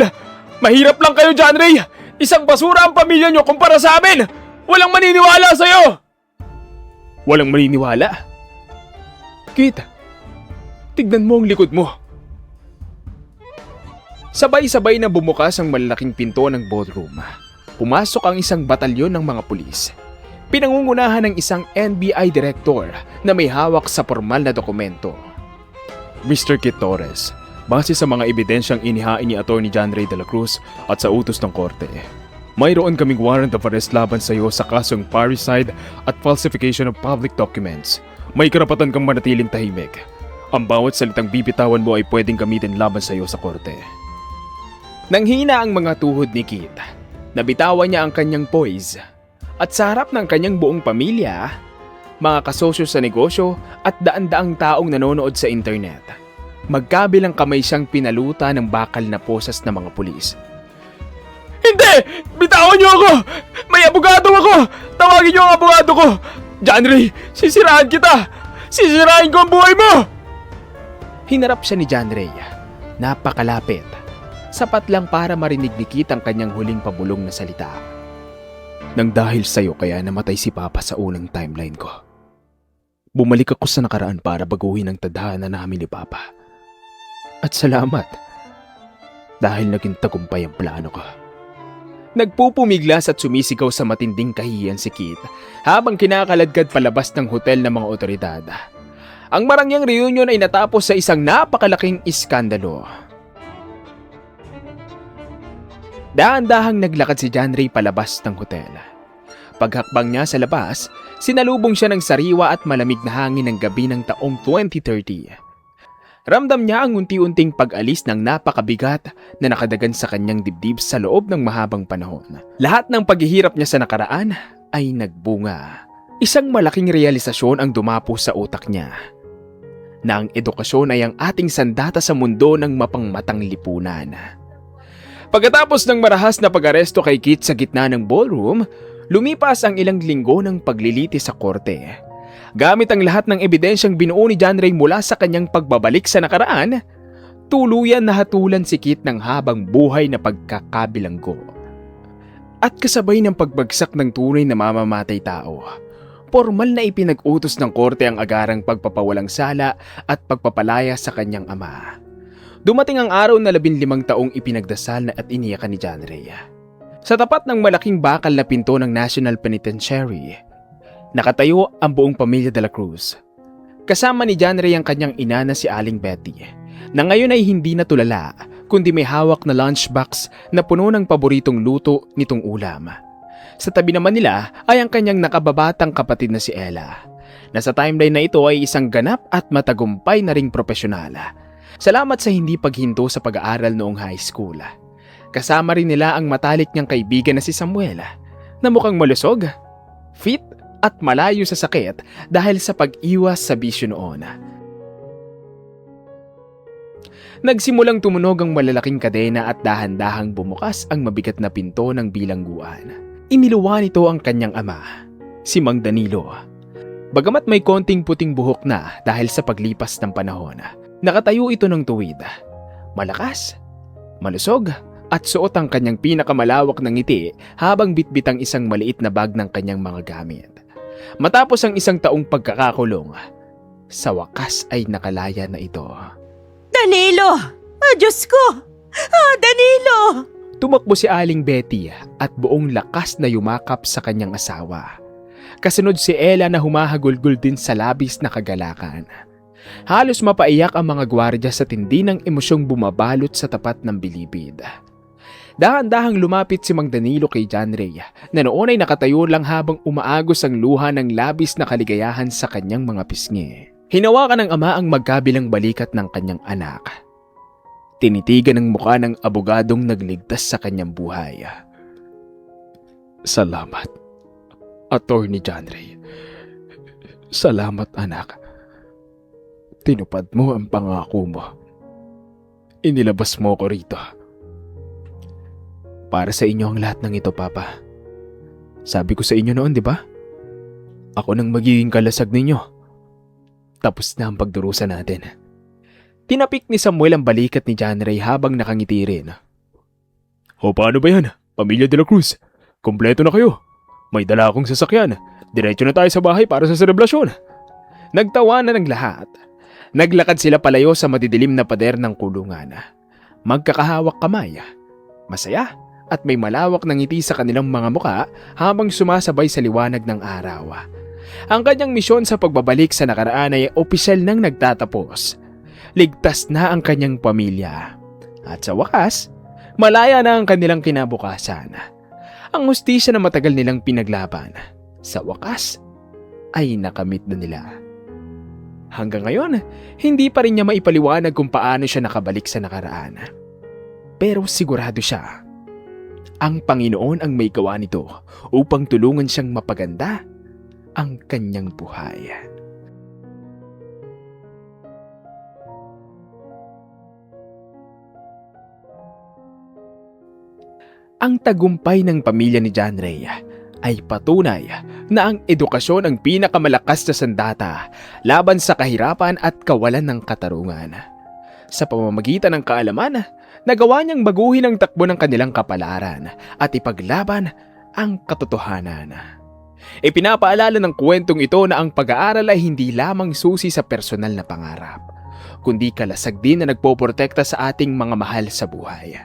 Mahirap lang kayo, John Ray! Isang basura ang pamilya nyo kumpara sa amin! Walang maniniwala sa'yo! Walang maniniwala? Kate, tignan mo ang likod mo. Sabay-sabay na bumukas ang malalaking pinto ng ballroom. Pumasok ang isang batalyon ng mga pulis. Pinangungunahan ng isang NBI director na may hawak sa formal na dokumento. Mr. Kit Torres, base sa mga ebidensyang inihain ni Atty. John Ray de la Cruz at sa utos ng korte, mayroon kaming warrant of arrest laban sa iyo sa kasong parricide at falsification of public documents. May karapatan kang manatiling tahimik. Ang bawat salitang bibitawan mo ay pwedeng gamitin laban sa iyo sa korte. Nanghina ang mga tuhod ni Kit. Nabitawan niya ang kanyang poise. At sa harap ng kanyang buong pamilya, mga kasosyo sa negosyo at daan-daang taong nanonood sa internet, magkabilang kamay siyang pinaluta ng bakal na posas ng mga pulis. Hindi! Bitawan niyo ako! May abogado ako! Tawagin niyo ang abogado ko! John Ray, sisiraan kita! Sisirain ko ang buhay mo! Hinarap siya ni John Ray. Napakalapit. Sapat lang para marinig ni Kit ang kanyang huling pabulong na salita. Nang dahil sa'yo kaya namatay si Papa sa unang timeline ko. Bumalik ako sa nakaraan para baguhin ang tadhana namin ni Papa. At salamat. Dahil naging tagumpay ang plano ko. Nagpupumiglas at sumisigaw sa matinding kahihiyan si Kit habang kinakaladkad palabas ng hotel ng mga otoridad. Ang marangyang reunion ay natapos sa isang napakalaking iskandalo. Dahan-dahang naglakad si John Ray palabas ng hotel. Paghakbang niya sa labas, sinalubong siya ng sariwa at malamig na hangin ng gabi ng taong 2030. Ramdam niya ang unti-unting pag-alis ng napakabigat na nakadagan sa kanyang dibdib sa loob ng mahabang panahon. Lahat ng paghihirap niya sa nakaraan ay nagbunga. Isang malaking realisasyon ang dumapo sa utak niya. Na ang edukasyon ay ang ating sandata sa mundo ng mapangmatang lipunan. Pagkatapos ng marahas na pag-aresto kay Kit sa gitna ng ballroom, lumipas ang ilang linggo ng pagliliti sa korte. Gamit ang lahat ng ebidensyang binuo ni John Ray mula sa kanyang pagbabalik sa nakaraan, tuluyan na hatulan si Kit ng habang buhay na pagkakabilanggo. At kasabay ng pagbagsak ng tunay na mamamatay tao, formal na ipinag-utos ng korte ang agarang pagpapawalang sala at pagpapalaya sa kanyang ama. Dumating ang araw na 15 taong ipinagdasal na at iniyakan ni John Ray. Sa tapat ng malaking bakal na pinto ng National Penitentiary, nakatayo ang buong pamilya de la Cruz. Kasama ni John Ray ang kanyang ina na si Aling Betty, na ngayon ay hindi na tulala kundi may hawak na lunchbox na puno ng paboritong luto nitong ulam. Sa tabi naman nila ay ang kanyang nakababatang kapatid na si Ella. Nasa timeline na ito ay isang ganap at matagumpay na ring profesional. Salamat sa hindi paghinto sa pag-aaral noong high school. Kasama rin nila ang matalik niyang kaibigan na si Samuel, na mukhang malusog, fit at malayo sa sakit dahil sa pag-iwas sa bisyo noon. Nagsimulang tumunog ang malalaking kadena at dahan-dahang bumukas ang mabigat na pinto ng bilangguan. Iniluwa nito ang kanyang ama, si Mang Danilo. Bagamat may konting puting buhok na dahil sa paglipas ng panahon, nakatayo ito ng tuwid. Malakas, malusog, at suot ang kanyang pinakamalawak na ngiti habang bitbit ang isang maliit na bag ng kanyang mga gamit. Matapos ang isang taong pagkakakulong, sa wakas ay nakalaya na ito. Danilo! Diyos ko! Danilo! Tumakbo si Aling Betty at buong lakas na yumakap sa kanyang asawa. Kasunod si Ella na humahagulgol din sa labis na kagalakan. Halos mapaiyak ang mga gwardya sa tindi ng emosyong bumabalot sa tapat ng bilibid. Dahan-dahang lumapit si Mang Danilo kay John Ray na noon ay nakatayo lang habang umaagos ang luha ng labis na kaligayahan sa kanyang mga pisngi. Hinawakan ng ama ang magkabilang balikat ng kanyang anak. Tinitigan ang mukha ng abogadong nagligtas sa kanyang buhay. Salamat, Attorney John Ray. Salamat, anak. Tinupad mo ang pangako mo. Inilabas mo ko rito. Para sa inyo ang lahat ng ito, Papa. Sabi ko sa inyo noon, di ba? Ako nang magiging kalasag ninyo. Tapos na ang pagdurusa natin. Tinapik ni Samuel ang balikat ni John Ray habang nakangiti rin. O paano ba yan? Pamilya de la Cruz, kompleto na kayo. May dala akong sasakyan. Diretso na tayo sa bahay para sa selebrasyon. Nagtawa na ng lahat. Naglakad sila palayo sa madidilim na pader ng kulungan. Magkakahawak kamay. Masaya at may malawak na ngiti sa kanilang mga muka habang sumasabay sa liwanag ng araw. Ang kanyang misyon sa pagbabalik sa nakaraan ay opisyal nang nagtatapos. Ligtas na ang kanyang pamilya. At sa wakas, malaya na ang kanilang kinabukasan. Ang hustisya na matagal nilang pinaglaban, sa wakas, ay nakamit na nila. Hanggang ngayon, hindi pa rin niya maipaliwanag kung paano siya nakabalik sa nakaraan. Pero sigurado siya, ang Panginoon ang may gawa nito upang tulungan siyang mapaganda ang kanyang buhay. Ang tagumpay ng pamilya ni John Ray ay patunay na ang edukasyon ang pinakamalakas na sandata laban sa kahirapan at kawalan ng katarungan. Sa pamamagitan ng kaalaman, nagawa niyang baguhin ang takbo ng kanilang kapalaran at ipaglaban ang katotohanan. Ipinapaalala ng kwentong ito na ang pag-aaral ay hindi lamang susi sa personal na pangarap, kundi kalasag din na nagpoprotekta sa ating mga mahal sa buhay.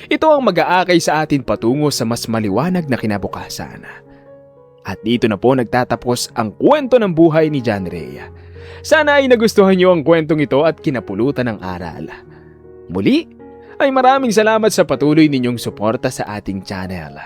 Ito ang mag-aakay sa atin patungo sa mas maliwanag na kinabukasan. At dito na po nagtatapos ang kwento ng buhay ni John Ray. Sana ay nagustuhan niyo ang kwentong ito at kinapulutan ng aral. Muli, ay maraming salamat sa patuloy ninyong suporta sa ating channel.